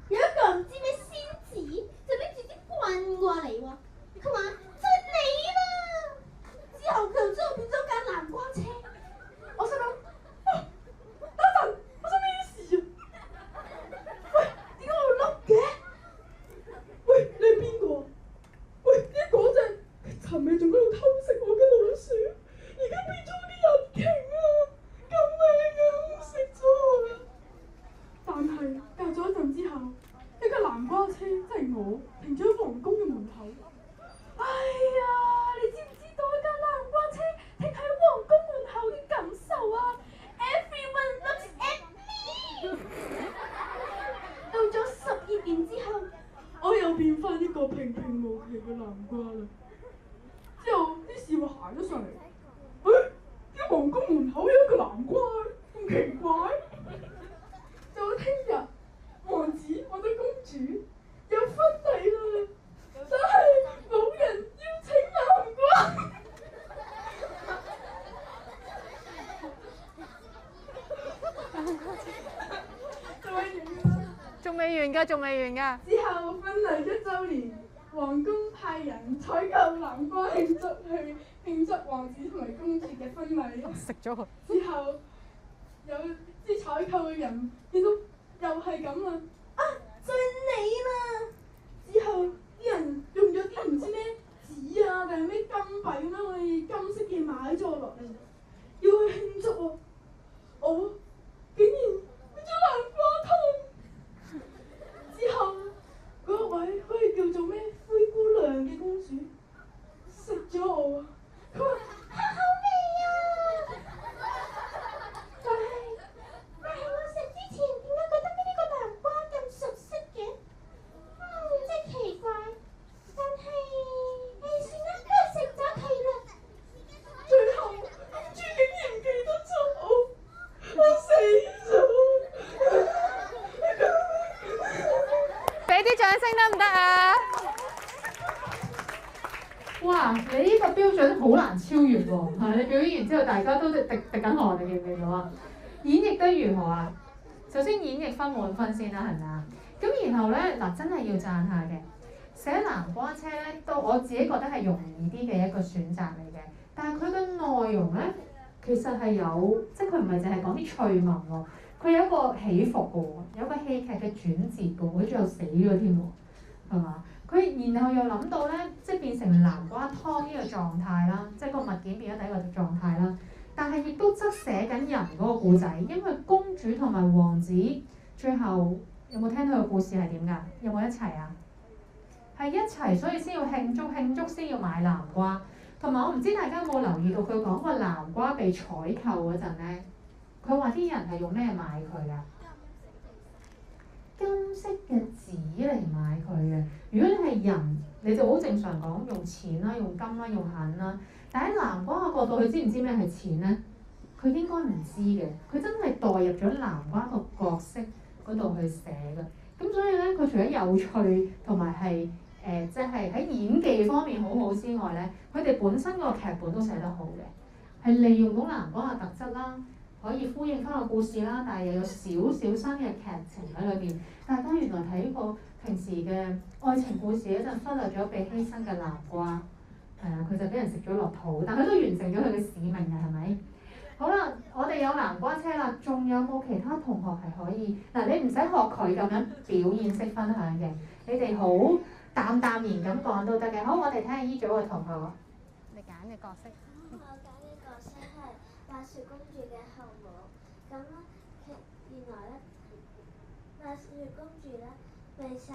有一個唔知咩仙子就拎住支棍過嚟喎，佢話就係你啦。之後佢就將我變咗架南瓜車，我心諗，等陣，我想咩事啊？喂，點解我碌嘅？喂，你係邊個？喂，呢嗰隻尋日仲喺度偷食我嘅老鼠，而家變咗啲人鯨啊！救命啊！食咗我啦！但係隔咗一陣之後，一架南瓜車即係我停咗喺皇宮嘅門口。哎呀，你知唔知道一架南瓜車停喺皇宮門口嘅感受啊 ？Everyone looks at me 。到咗12年之後，我又變翻一個平平無奇嘅南瓜啦。之後啲侍衛行咗上嚟，點解皇宮門口有一個南瓜咁奇怪？到聽日，王子或者公主有婚禮啦，但係冇人邀請南瓜。仲未完㗎。仲未完㗎。之後婚禮1週年，皇宮派人採購南瓜慶祝王子同埋公主嘅婚禮。食咗佢。之後有啲採購嘅人見到又係咁啦，啊就係你啦！之後啲人用咗啲唔知咩紙啊定係咩金幣咁樣，我哋金色嘅買咗落嚟，要去慶祝喎。我竟然變咗南瓜湯。之後嗰位可以叫做咩灰姑娘嘅公主食咗我，佢話好味啊！但係我食之前點解覺得呢個南瓜咁熟悉嘅？真奇怪。但係算啦，都係食咗佢啦。最後公主竟然唔記得咗我死咗。俾啲掌聲得唔得啊？哇！你呢個標準好難超越喎，係你表演完之後，大家都滴緊汗，你記唔記到啊？演繹得如何啊？首先演繹分滿分先啦，係咪啊？咁然後咧嗱，真係要讚下嘅，寫南瓜車咧，都我自己覺得係容易啲嘅一個選擇嚟嘅。但係佢嘅內容咧，其實係有，即係佢唔係淨係講啲趣聞喎，佢有一個起伏嘅喎，有個戲劇嘅轉折嘅喎，佢最後死咗添喎，係嘛？佢然後又諗到咧，即係變成南瓜湯呢個狀態啦，即係個物件變咗第一個狀態啦。但係亦都側寫緊人嗰個故仔，因為公主同埋王子最後有冇聽到個故事係點㗎？有冇一齊啊？係一齊，所以先要慶祝先要買南瓜。同埋我唔知大家有冇留意到佢講個南瓜被採購嗰陣咧，佢話啲人係用咩買佢㗎？金色嘅紙嚟買佢嘅。如果你係人，你就好正常講用錢啦、用金啦、用銀啦。但喺南瓜嘅角度，佢知唔知咩係錢咧？佢應該唔知嘅。佢真係代入咗南瓜個角色嗰度去寫嘅。咁所以咧，佢除咗有趣同埋係即係喺演技方面好好之外咧，佢哋本身個劇本都寫得好嘅，係利用到南瓜嘅特質啦。可以呼應翻個故事啦，但係又有少少新嘅劇情喺裏邊。大家原來睇過平時嘅愛情故事嗰陣，忽略咗被犧牲嘅南瓜，係啊，佢就俾人食咗落肚，但佢都完成咗佢嘅使命嘅，係咪？好啦，我哋有南瓜車啦，仲有冇其他同學係可以？嗱，你唔使學佢咁樣表演式分享嘅，你哋好淡淡然咁講都得嘅。好，我哋睇下依組嘅同學，你揀嘅角色。我揀嘅角色係白雪公主嘅後母。咁咧，原來咧，白雪公主咧被殺，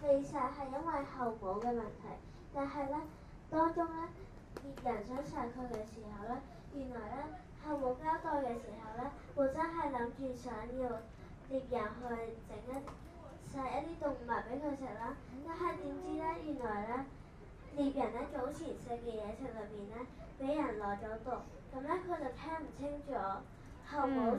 被殺係因為後母嘅問題。但係咧，當中咧，獵人想殺佢嘅時候咧，原來咧後母交代嘅時候咧，本身係諗住想要獵人去殺一啲動物俾佢食啦。但係點知咧，原來咧，獵人咧早前食嘅嘢食裏邊咧，俾人落咗毒，咁咧佢就聽唔清楚後母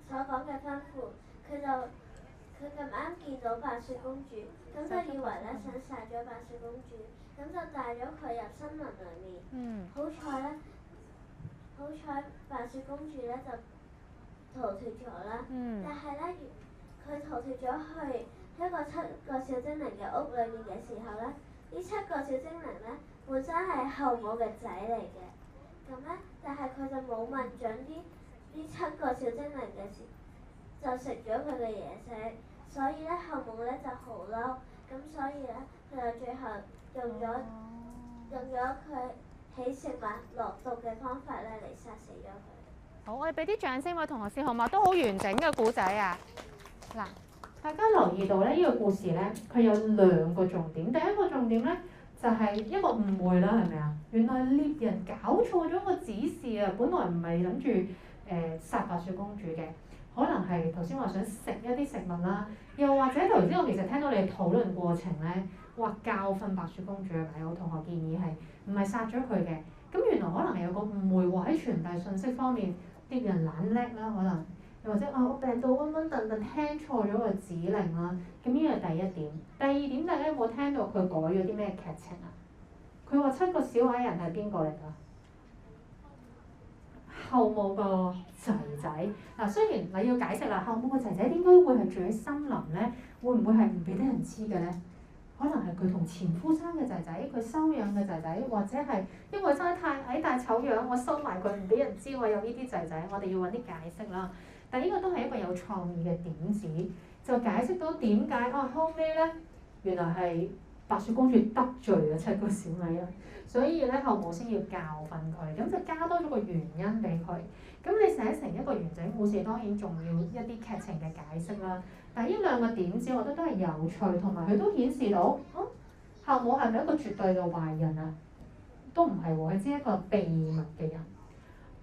所講嘅吩咐，佢咁啱見到白雪公主，咁就以為咧想殺咗白雪公主，咁就帶咗佢入森林裏面。好彩白雪公主咧就逃脫咗啦。但係咧，佢逃脫咗去一個7個小精靈嘅屋裏面嘅時候咧，呢7個小精靈咧本身係後母嘅仔嚟嘅，咁咧但係佢就冇問準呢7個小精靈嘅事，就食咗佢嘅嘢食，所以咧後母咧就好嬲，咁所以咧佢就最後用咗佢起食物落毒嘅方法咧嚟殺死咗佢。好，我哋俾啲掌聲位同學先好嘛，都好完整嘅故仔啊！嗱，大家留意到咧，呢個故事咧，佢有2個重點。第一個重點咧，就係一個誤會啦，係咪啊？原來獵人搞錯咗個指示啊！本來唔係諗住殺白雪公主嘅，可能係頭先話想食一啲食物啦，又或者頭先我其實聽到你哋討論過程咧，話教訓白雪公主係咪？有同學建議係唔係殺咗佢嘅？咁原來可能有個誤會喎，喺傳遞信息方面，獵人懶叻啦，可能又或者我病到瘟瘟燉燉聽錯咗個指令啦。咁呢個係第一點。第二點，大家有冇聽到佢改咗啲咩劇情啊？佢話7個小矮人係邊個嚟㗎？後母個仔仔嗱，雖然你要解釋啦，後母個仔仔點解會係住喺森林咧？會唔會係唔俾得人知嘅咧？可能係佢同前夫生嘅仔仔，佢收養嘅仔仔，或者係因為生得太矮大醜樣，我收埋佢唔俾人知我有呢啲仔仔，我哋要揾啲解釋啦。但呢個都係一個有創意嘅點子，就解釋到點解後尾咧，原來係白雪公主得罪咗7個小矮人，所以咧後母先要教訓佢，咁就加多咗個原因俾佢。咁你寫成一個完整故事，當然仲要一啲劇情嘅解釋啦。但係呢兩個點子，我覺得都係有趣，同埋佢都顯示到，後母係咪一個絕對嘅壞人啊？都唔係喎，佢只係一個秘密嘅人。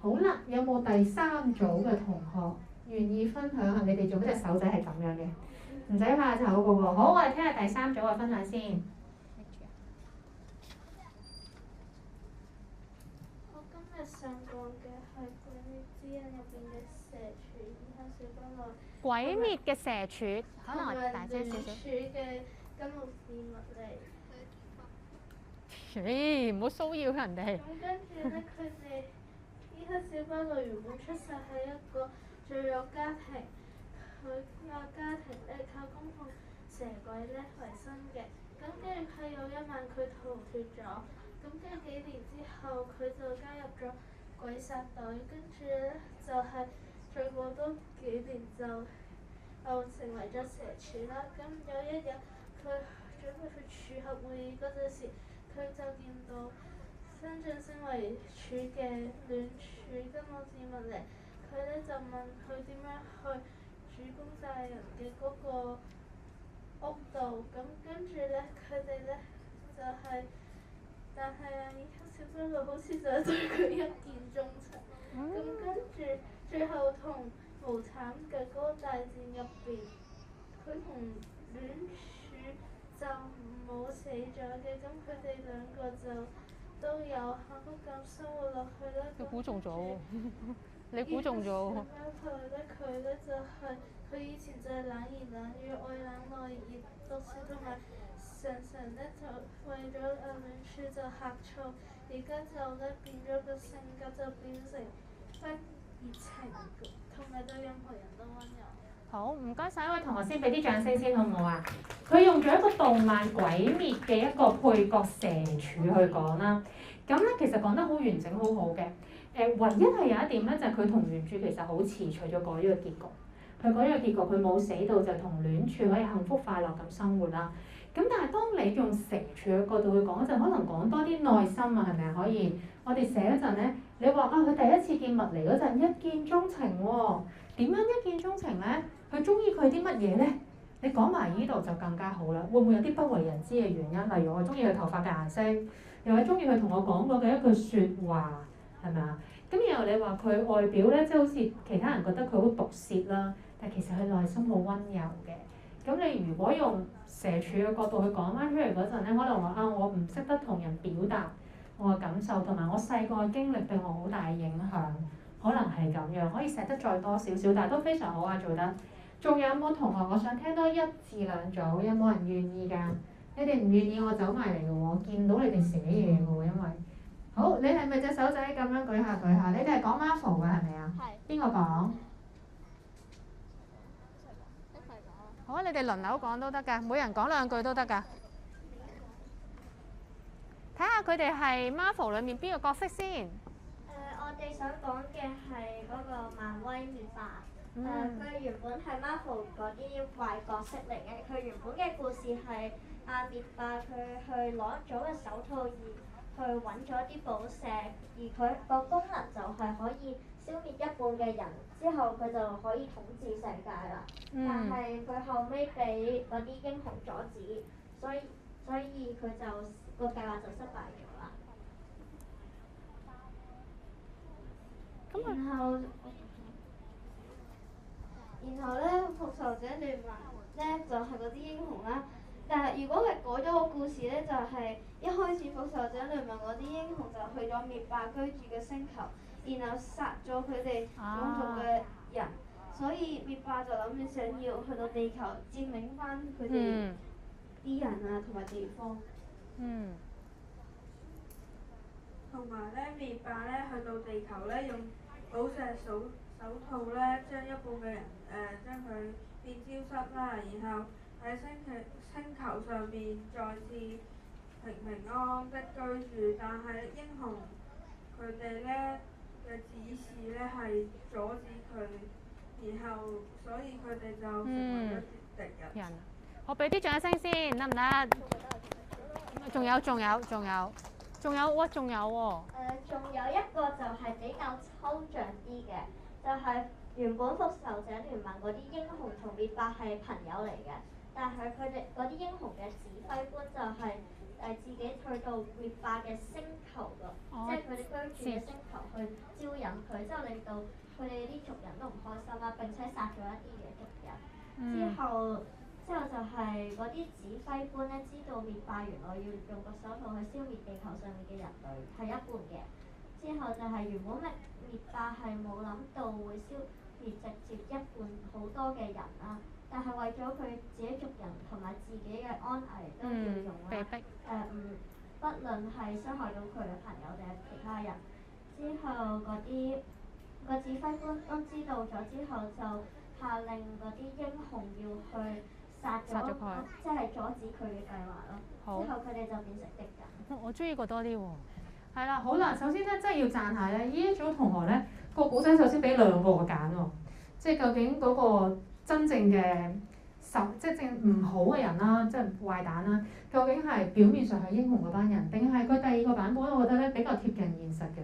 好啦，有冇第3組嘅同學願意分享下？你哋做嗰隻手仔係咁樣嘅，唔使怕醜嘅喎。好，我哋聽下第3組嘅分享先。我今日上過嘅係《鬼滅之刃》入邊嘅蛇柱，然後小不內。鬼滅嘅蛇柱，可能我大聲少少。鼠嘅金木字物嚟。唔好騷擾人哋。咁跟住咧，佢哋依家小不內原本出世喺一個罪惡家庭，佢個家庭咧靠供奉蛇鬼咧為生嘅。咁跟住佢有一晚佢逃脫咗，咁跟住幾年之後佢就加入咗鬼殺隊，跟住咧就係、再過多幾年就成為咗蛇柱啦。咁有一日佢準備去柱合會議嗰陣時，佢就見到新晉升為柱嘅戀柱金木字物嚟，佢咧就問佢點樣去主公大人嘅嗰個屋度，咁跟住咧佢哋咧就但係啊，依家小不內好似就對佢一見鍾情，咁跟住最後同無慘嘅嗰個大戰入邊，佢同戀柱就冇死咗嘅，咁佢哋兩個就都有幸福咁生活落去啦。你估中咗喎！你估中咗喎！佢咧就佢以前就係冷言冷語、愛冷內熱、毒舌同埋常咧就為咗戀柱就呷醋，而家就咧變咗個性格就變成不熱情，同埋對任何人都溫柔。好，唔該晒。各位同學先俾啲掌聲先好唔好啊？佢用咗一個動漫《鬼滅》嘅一個配角蛇柱去講啦。咁咧其實講得好完整，好好嘅。唯一係有一點咧，就係佢同原著其實好似，除咗改咗個結局。佢改咗個結局，佢冇死到就同戀柱可以幸福快樂咁生活啦。咁但係當你用蛇柱嘅角度去講嗰陣，可能講多啲內心啊，係咪啊？可以，我哋寫嗰陣咧，你話佢第一次見麥尼嗰陣一見鍾情喎，點樣一見鍾情咧？佢中意佢啲乜嘢咧？你講埋依度就更加好啦。會唔會有啲不為人知嘅原因？例如我中意佢頭髮嘅顏色，又係中意佢同我講過嘅一句説話，係咪啊？咁然後你話佢外表咧，即係好似其他人覺得佢好毒舌啦，但係其實佢內心好溫柔嘅。咁你如果用蛇柱嘅角度去講翻出嚟嗰陣咧，可能話我唔識得同人表達我嘅感受，同埋我細個嘅經歷對我好大嘅影響，可能係咁樣，可以寫得再多少少，但係都非常好啊，做得。仲有冇同學？我想聽多1至2組，有冇人願意㗎？你哋唔願意，我走埋嚟嘅喎，我見到你哋寫嘢嘅喎，因為好，你係咪隻手仔咁樣舉下舉下？你哋係講 Marvel 嘅係咪啊？係。邊個講？好啊，你哋輪流講都得㗎，每人講2句都得㗎。睇下佢哋係 Marvel 裡面邊個角色先。我哋想講嘅係嗰個漫威滅霸。佢原本係 Marvel 嗰啲壞角色嚟嘅。佢原本嘅故事係滅霸佢去攞咗個手套而去揾咗啲寶石，而佢個功能就係可以消滅一半嘅人，之後佢就可以統治世界啦。但係佢後尾俾嗰啲英雄阻止，所以佢就個計劃就失敗咗啦。然後咧，復仇者聯盟咧就係嗰啲英雄啦。但係如果係改咗個故事咧，就係一開始復仇者聯盟嗰啲英雄就去咗滅霸居住嘅星球，然後殺咗佢哋種族嘅人，所以滅霸就諗住想要去到地球佔領翻佢哋啲人啊同埋地方。同埋咧，滅霸咧去到地球咧，用寶石手套咧，將一半嘅人將佢變消失啦，然後喺星球上面再次平安的居住。但係英雄佢哋咧嘅指示咧係阻止佢，然後所以佢哋就成為咗敵人。我俾啲掌聲先，得唔得？仲有，哇，仲有喎。仲有一個就係比較抽象啲嘅，就係、原本復仇者聯盟嗰啲英雄同滅霸係朋友嚟嘅，但係佢哋嗰啲英雄嘅指揮官就係、自己去到滅霸嘅星球度，即係佢哋居住嘅星球去招引佢，之後令到佢哋啲族人都唔開心啦，並且殺咗一啲嘅族人。之後就係嗰啲指揮官咧，知道滅霸原來要用個手套去消滅地球上面嘅人類係一半嘅。之後就係原本滅霸係冇諗到會消滅直接一半好多嘅人啦，但係為咗佢自己族人同埋自己嘅安危都要用啦。被逼。不論係傷害到佢嘅朋友定係其他人。之後個指揮官都知道咗之後，就下令嗰啲英雄要去殺咗佢，即係阻止佢嘅計劃咯。之後佢哋就變成敵人。我中意個多啲喎。係啦，好啦，首先咧，真係要讚下咧，呢一組同學咧，個古仔首先俾兩個我揀喎，即係究竟嗰個真正嘅即係正唔好嘅人啦，即係壞蛋啦，究竟係表面上係英雄嗰班人，定係佢第二個版本？我覺得咧比較貼近現實嘅。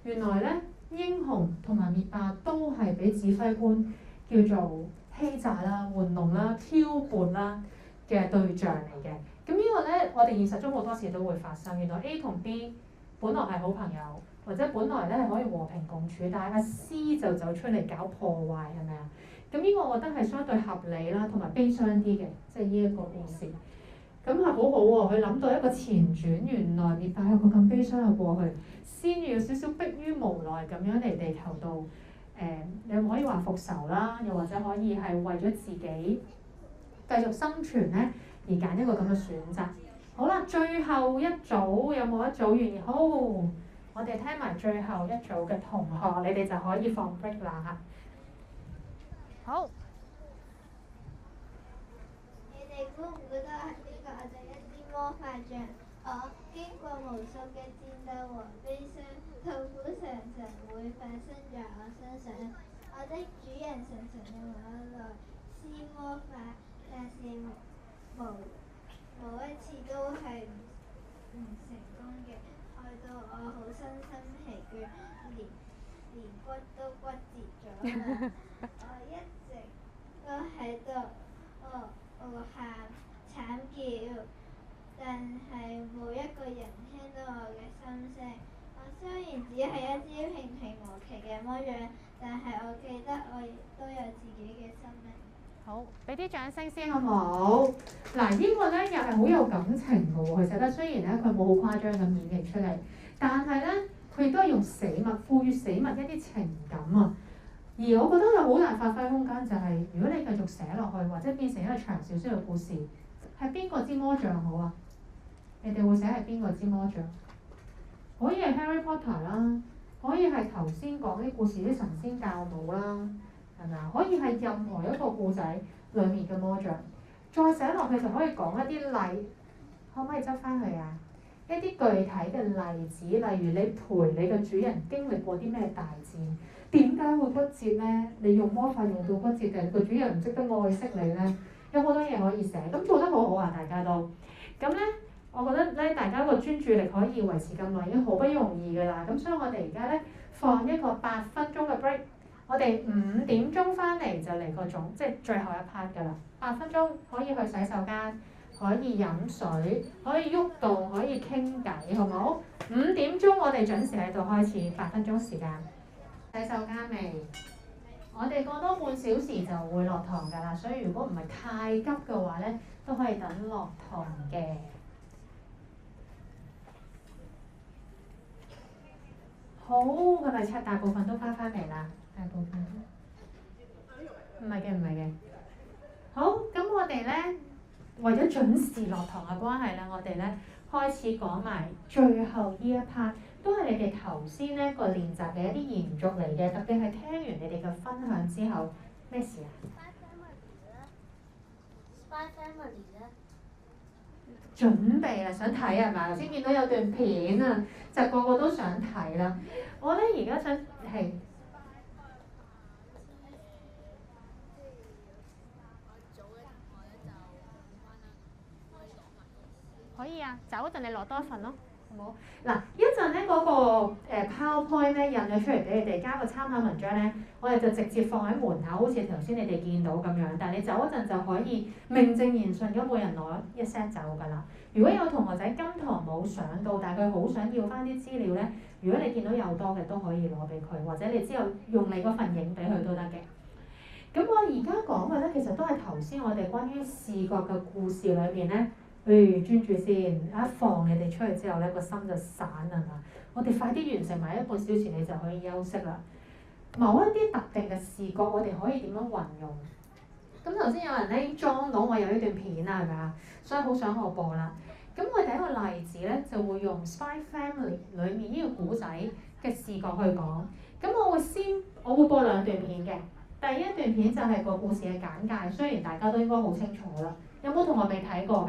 原來咧，英雄同埋滅霸都係俾指揮官叫做欺詐啦、玩弄啦、挑撥啦嘅對象嚟嘅。咁呢個咧，我哋現實中好多時都會發生。原來 A 同 B 本來係好朋友，或者本來咧係可以和平共處，但係阿 C 就走出嚟搞破壞，係咪啊？咁呢個我覺得係相對合理啦，同埋悲傷啲嘅，即係呢一個故事。咁係好好喎，佢諗到一個前傳，原來滅霸有個咁悲傷嘅過去，先要少少迫於無奈咁樣嚟地球度你可以話復仇啦，又或者可以係為咗自己繼續生存咧而揀一個咁嘅選擇。好啦，最後一組有冇一組願意？好，我哋聽埋最後一組嘅同學，你哋就可以放 break 啦。好。你哋估唔估到呢個就一支魔法杖？我經過無數嘅戰鬥和悲傷，痛苦常常會發生在我身上。我的主人常常用我來施魔法，但是無一次都係唔成功嘅，害到我好身心疲倦，連骨都骨折咗啦。我一直都喺度喊慘叫，但係冇一個人聽到我嘅心聲。我雖然只係一支平平無奇嘅魔杖，但係我記得我亦都有自己嘅生命。好，俾啲掌聲先好唔好？嗱，呢個咧又係好有感情嘅喎。佢寫得雖然咧佢冇好誇張咁演繹出嚟，但係咧佢亦都係用死物賦予死物一啲情感啊。而我覺得有好大發揮空間，就係如果你繼續寫落去，或者變成一個長小說嘅故事，係邊個支魔杖好啊？你哋會寫係邊個支魔杖？可以係 Harry Potter 啦，可以係頭先講啲故事啲神仙教母啦，係咪啊？可以係任何一個故仔裡面嘅魔杖，再寫落去就可以講一啲例，可唔可以執翻去啊？一啲具體嘅例子，例如你陪你嘅主人經歷過啲咩大戰，點解會骨折咧？你用魔法用到骨折，定個主人唔識得愛惜你咧？有好多嘢可以寫，咁做得好好啊！大家都咁咧，我覺得咧，大家個專注力可以維持咁耐已經好不容易㗎啦。咁所以我哋而家咧放一個8分鐘嘅 break， 我哋5點鐘翻嚟就嚟個總，即係最後一 part 㗎啦。8分鐘可以去洗手間，可以飲水，可以喐動，可以傾偈，好唔好？5點鐘我哋準時喺度開始，8分鐘時間。洗手間未？我哋過多半小時就會落堂㗎啦，所以如果唔係太急嘅話咧，都可以等落堂嘅。好，係咪拆大部分都翻嚟啦？大部分唔係嘅。好，咁我哋咧為咗準時落堂嘅關係咧，我哋咧開始講埋最後呢一 part 都係你哋頭先呢個練習嘅一啲延續嚟嘅，特別係聽完你哋嘅分享之後，咩事啊？ Spy Family 咧，準備啦，想睇係嘛？頭先見到有段片啊，就個個都想睇啦。我咧而家想係可以啊，走嗰陣你攞多一份咯。好嗱，一陣咧嗰個PowerPoint 咧印咗出嚟俾你哋，加個參考文章咧，我哋就直接放喺門口，好似頭先你哋見到咁樣。但係你走嗰陣就可以名正言順咁每人攞一 set 走㗎啦。如果有同學仔今堂冇上到，但係佢好想要翻啲資料咧，如果你見到有多嘅都可以攞俾佢，或者你之後用你嗰份影俾佢都得嘅。咁我而家講嘅咧，其實都係頭先我哋關於視覺嘅故事裏邊咧。專注先，一放你哋出去之後咧，個心就散啦嘛。我哋快啲完成埋1個小時，你就可以休息啦。某一啲特定嘅視覺，我哋可以點樣運用？咁頭先有人咧已經裝到我有呢段片啦，係咪啊？所以好想我播啦。咁我第一個例子咧，就會用 Spy Family 裡面呢個古仔嘅視覺去講。咁我會播2段片嘅。第一段片就係個故事嘅簡介，雖然大家都應該好清楚啦。有冇同學未睇過㗎？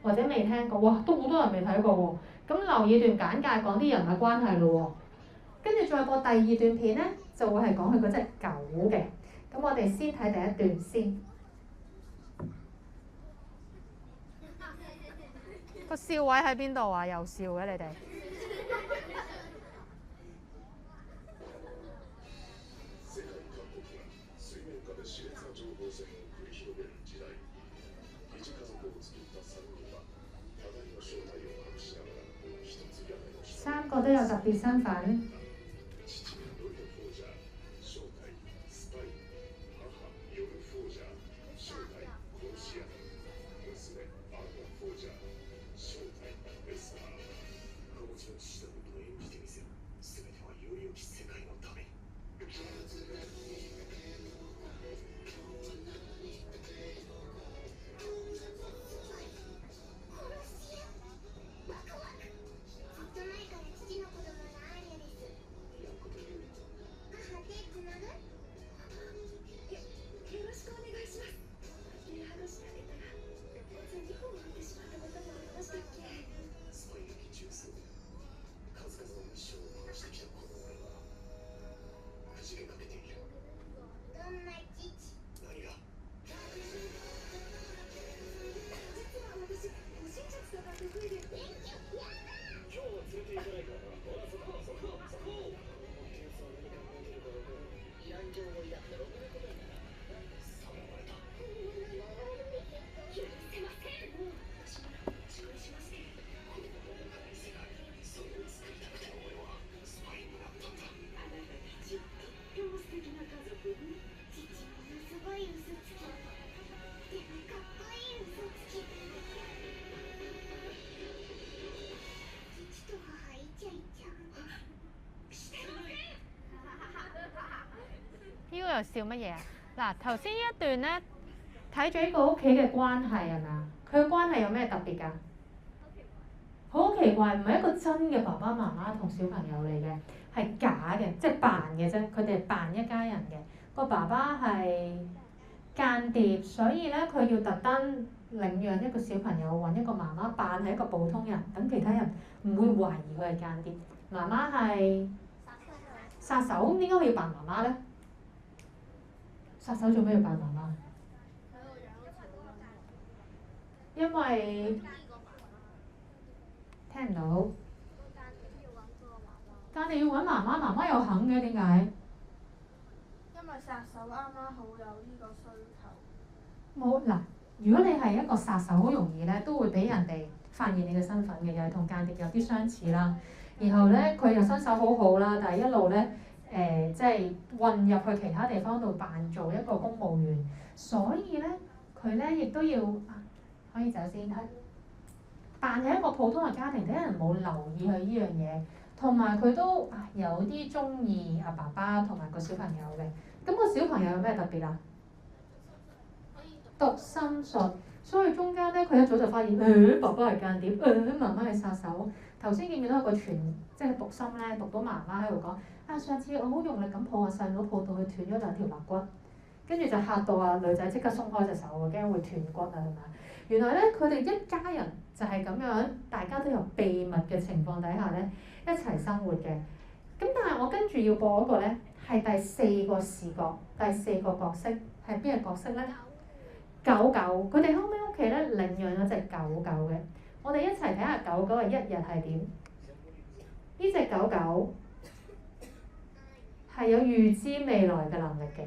或者未聽過？哇，都好多人未睇過喎。咁留意段簡介講啲人物關係咯喎。跟住再播第2段片咧，就會係講佢嗰隻狗嘅。咁我哋先睇第1段先。個笑位喺邊度啊？又笑嘅你哋。3個都有特別身份。呢個又笑乜嘢啊？嗱，頭先呢一段咧，睇咗呢個屋企嘅關係係咪啊？佢嘅關係有咩特別㗎？好奇怪，唔係一個真嘅爸爸媽媽同小朋友嚟嘅，係假嘅，即係扮嘅啫。佢哋係扮一家人嘅。個爸爸係間諜，所以咧佢要特登領養一個小朋友，揾一個媽媽扮係一個普通人，等其他人唔會懷疑佢係間諜。媽媽係殺手，咁點解佢要扮媽媽咧？殺手做咩要扮媽媽？因為聽唔到。間諜要揾媽媽，媽媽又肯嘅，點解？因為殺手啱啱好有呢個需求。冇嗱，如果你係一個殺手，好容易咧都會俾人哋發現你嘅身份嘅，又係同間諜有啲相似啦。然後咧佢又身手好好啦，但係一路咧即係混入去其他地方度扮做一個公務員，所以咧佢咧亦都要可以走先睇，扮係一個普通嘅家庭，啲人冇留意佢呢樣嘢，同埋佢都有啲中意阿爸爸同埋個小朋友嘅。咁個小朋友有咩特別啊？讀心術，所以中間咧，佢一早就發現，爸爸係間諜，媽媽係殺手。頭先見到一個即係讀心咧，讀到媽媽喺度講，啊上次我好用力咁抱下細佬，抱到佢斷咗兩條肋骨，跟住就嚇到啊女仔即刻鬆開隻手喎，驚會斷骨啊係咪？原來咧佢哋一家人就係咁樣，大家都有秘密嘅情況底下咧一齊生活嘅。咁但係我跟住要播嗰個咧係第4個視角，第4個角色係邊個角色咧？狗狗，佢哋後尾屋企咧領養咗隻狗狗嘅。我哋一齊睇下狗狗嘅一日係點。呢隻狗狗係有預知未來嘅能力嘅。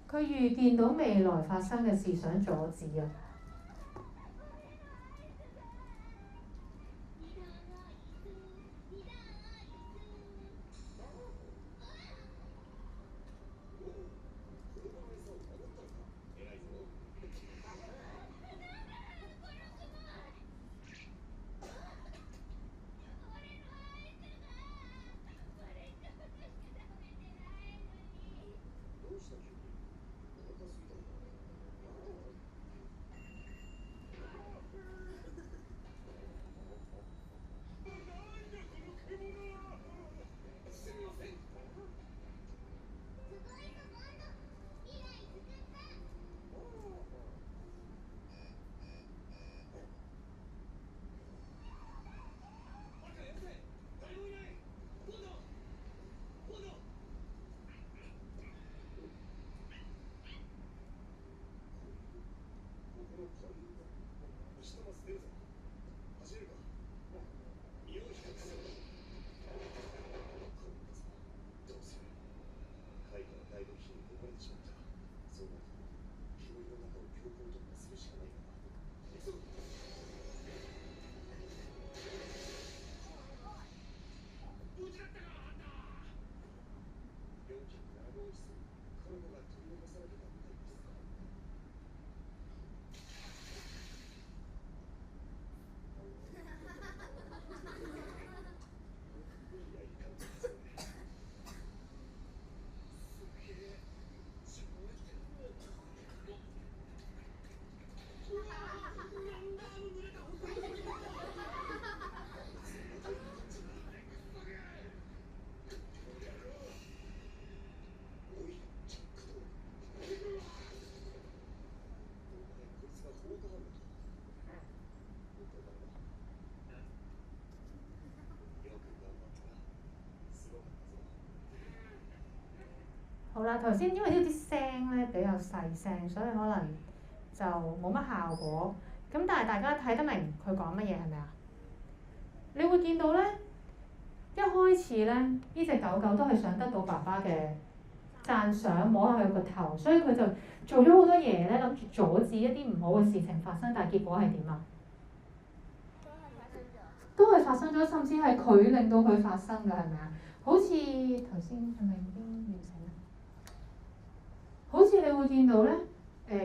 佢預見到未來發生嘅事，想阻止啊！好啦，頭先因為呢啲聲咧比較細聲，所以可能就冇乜效果。咁但係大家睇得明佢講乜嘢係咪啊？你會見到咧，一開始咧，呢隻狗狗都係想得到爸爸嘅讚賞，摸下佢個頭，所以佢就做咗好多嘢咧，諗住阻止一啲唔好嘅事情發生，但係結果係點啊？都係發生咗，甚至係佢令到佢發生㗎，係咪啊？好似頭先係咪已經完成啦？好似你會見到咧，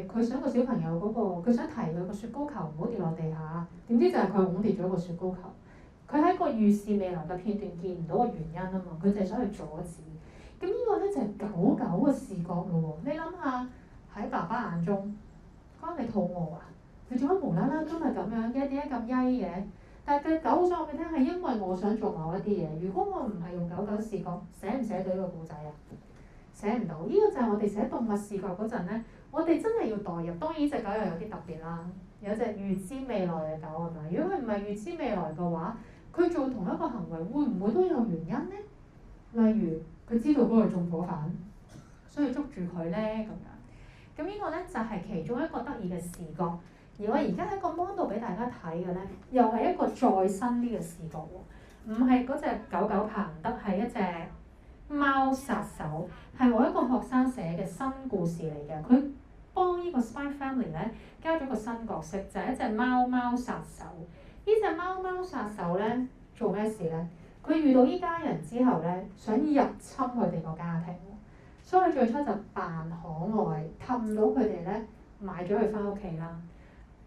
佢想個小朋友嗰個，佢想提佢個雪糕球唔好跌落地下，點知就係佢㧬跌咗個雪糕球。佢喺個預示未來嘅片段見唔到個原因啊嘛，佢就係想去阻止。咁呢個咧就係狗狗嘅視覺咯喎，你諗下喺爸爸眼中，關你肚餓啊？你做乜無啦啦今日咁樣嘅？點解咁曳嘅？但係狗想話俾你聽係因為我想做某一啲嘢。如果我唔係用狗狗視覺，寫唔寫到呢個故仔啊？寫唔到。呢個就係我哋寫動物視覺嗰陣咧，我哋真係要代入。當然呢隻狗又有啲特別啦，有隻預知未來嘅狗係咪？如果佢唔係預知未來嘅話，佢做同一個行為會唔會都有原因咧？例如佢知道嗰個係縱火犯，所以捉住佢咧咁樣。咁呢個咧就係其中一個得意嘅視覺。而我而家喺個 mon 度俾大家睇嘅咧，又係一個再新啲嘅視覺喎，唔係嗰隻狗狗爬唔得，係一隻貓殺手手係我一個學生寫嘅新故事嚟嘅，佢幫呢個 Spy Family 咧加咗個新角色，就係一隻貓貓殺手。呢隻貓貓殺手咧做咩事咧？佢遇到呢家人之後咧，想入侵佢哋個家庭，所以最初就扮可愛，氹到佢哋咧買咗佢翻屋企啦。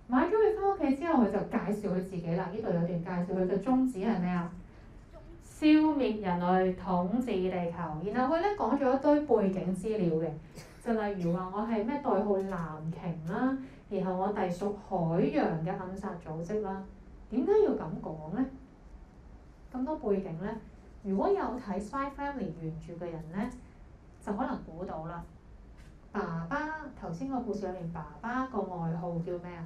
買咗佢翻屋企之後，佢就介紹佢自己啦。呢度有段介紹佢嘅宗旨係咩啊？消滅人類，統治地球。然後佢咧講咗一堆背景資料嘅，就例如話我係咩代號藍鯨啦，然後我隸屬海洋嘅暗殺組織啦。點解要咁講咧？咁多背景咧，如果有睇《Spy Family》原著嘅人咧，就可能估到啦。爸爸頭先個故事裏面，爸爸個外號叫咩啊？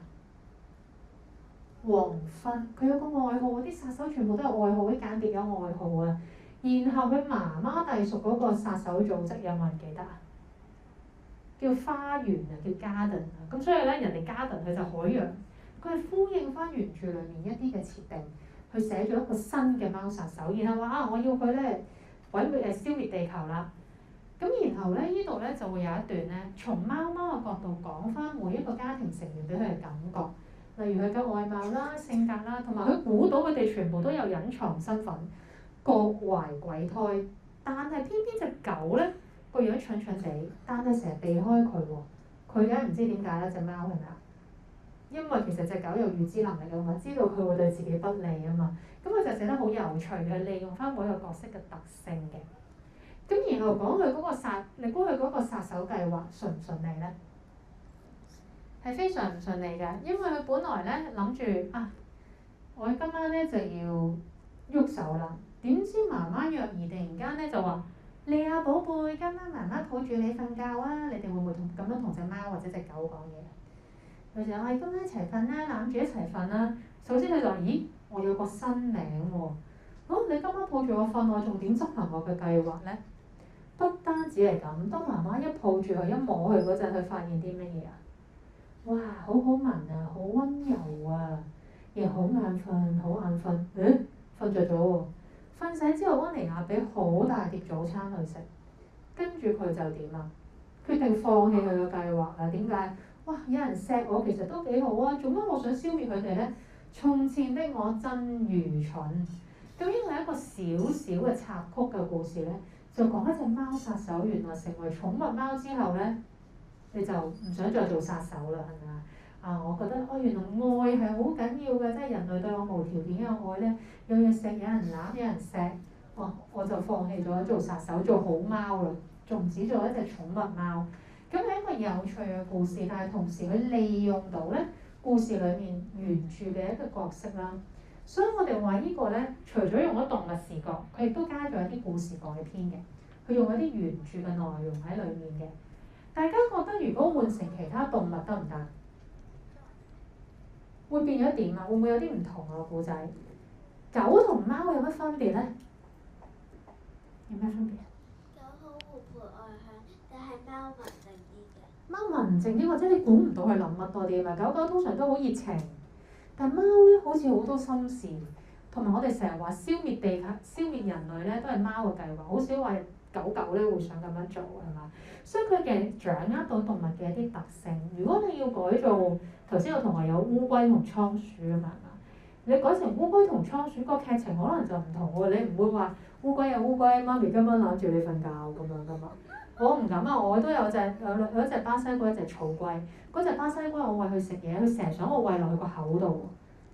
黃昏。佢有個外號，啲殺手全部都有外號，啲間諜有外號啊。然後佢媽媽隸屬嗰個殺手組織有冇人記得啊？叫花園啊，叫 garden 啊。咁所以咧，人哋 garden 佢就海洋，佢係呼應翻原著裏面一啲嘅設定。佢寫咗一個新嘅貓殺手，然後話啊，我要佢咧毀滅消滅地球啦。咁然後咧，呢度咧就會有一段咧，從貓貓嘅角度講翻每一個家庭成員俾佢嘅感覺，例如佢嘅外貌啦、性格啦，同埋佢估到佢哋全部都有隱藏身份，各懷鬼胎。但係偏偏隻狗咧個樣蠢蠢地，但係成日避開佢喎。佢梗係唔知點解啦，隻貓係咪啊？因為其實隻狗有預知能力㗎嘛，知道佢會對自己不利啊嘛，咁佢就寫得好有趣嘅，利用翻每一個角色嘅特性嘅。咁然後講佢嗰個你估佢嗰個殺手計劃順唔順利咧？係非常唔順利㗎，因為佢本來咧諗住啊，我今晚咧就要喐手啦。點知媽媽若兒突然間咧就話：嚟啊，寶貝，今晚媽媽抱住你瞓覺啊！你哋會唔會咁樣同隻貓或者隻狗講嘢？佢就話：今晚一齊瞓啦，攬住一齊瞓啦。首先佢就話：咦，我有個新名喎。你今晚抱住我瞓，我仲點執行我嘅計劃咧？不單止係咁，當媽媽一抱住佢一摸佢嗰陣，佢發現啲乜嘢啊？哇，好好聞啊，好溫柔啊，亦好眼瞓，好眼瞓。瞓着咗喎。瞓醒之後，安妮亞俾好大碟早餐佢食，跟住佢就點啊？決定放棄佢嘅計劃啦。點解？哇！有人錫我其實都幾好啊，做乜我想消滅佢哋咧？從前的我真愚蠢。咁呢個係一個小小嘅插曲嘅故事咧，就講一隻貓殺手原來成為寵物貓之後咧，你就唔想再做殺手啦，係咪啊？我覺得原來愛係好緊要嘅，即係人類對我無條件嘅愛咧，有嘢錫，有人攬，有人錫，我就放棄咗做殺手，做好貓啦，仲唔止做一隻寵物貓。咁係一個有趣嘅故事，但係同時佢利用到咧故事裡面原著嘅一個角色啦。所以我哋話呢個咧，除咗用咗動物視角，佢亦都加咗一啲故事改編嘅，佢用一啲原著嘅內容喺裡面嘅。大家覺得如果換成其他動物得唔得？會變咗點啊？會唔會有啲唔同啊？故仔狗同貓有乜分別咧？有咩分別？狗好活潑外向，但係貓文靜啲嘅。貓文靜啲，或者你估唔到佢諗乜多啲嘛？狗狗通常都好熱情，但貓咧好似好多心事。同埋我哋成日話消滅地球、消滅人類咧，都係貓嘅計劃，好少話狗咧會想咁樣做係嘛？所以佢嘅掌握到動物嘅一啲特性。如果你要改做頭先我同學有烏龜同倉鼠啊嘛，你改成烏龜同倉鼠，個劇情可能就唔同喎。你唔會話烏龜有烏龜，媽咪今晚攬住你瞓覺咁樣噶嘛？我唔敢啊！我都有一隻巴西龜，一隻草龜。嗰隻巴西龜我餵佢食嘢，佢成日想我餵落去個口度。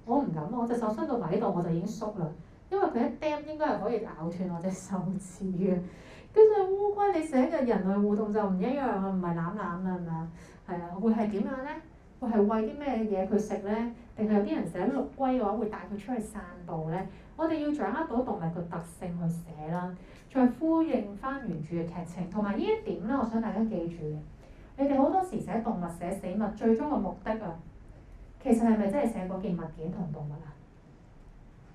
我唔敢啊！我隻手伸到埋呢度我就已經縮啦，因為佢一釘應該係可以咬斷我隻手指嘅。跟住烏龜，你寫嘅人類互動就唔一樣啊，唔係攬攬啦，係咪啊？係啊，會係點樣咧？會係餵啲咩嘢佢食咧？定係有啲人寫陸龜嘅話，會帶佢出去散步咧？我哋要掌握到動物嘅特性去寫啦，再呼應翻原著嘅劇情。同埋呢一點咧，我想大家記住嘅，你哋好多時寫動物寫死物，最終嘅目的啊，其實係咪真係寫嗰件物件同動物啊？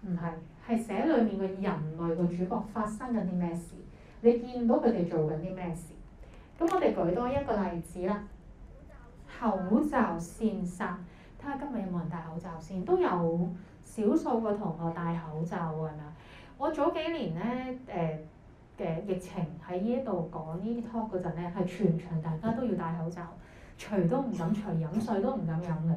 唔係，係寫裡面嘅人類嘅主角發生緊啲咩事，你見到佢哋做緊啲咩事。咁我哋舉多一個例子啦。口罩先殺，睇下今日有冇人戴口罩先，都有少數個同學戴口罩喎，係咪啊？我早幾年咧嘅疫情喺呢度講呢啲 talk 嗰陣咧，係全場大家都要戴口罩，除都唔敢除，飲水都唔敢飲嘅，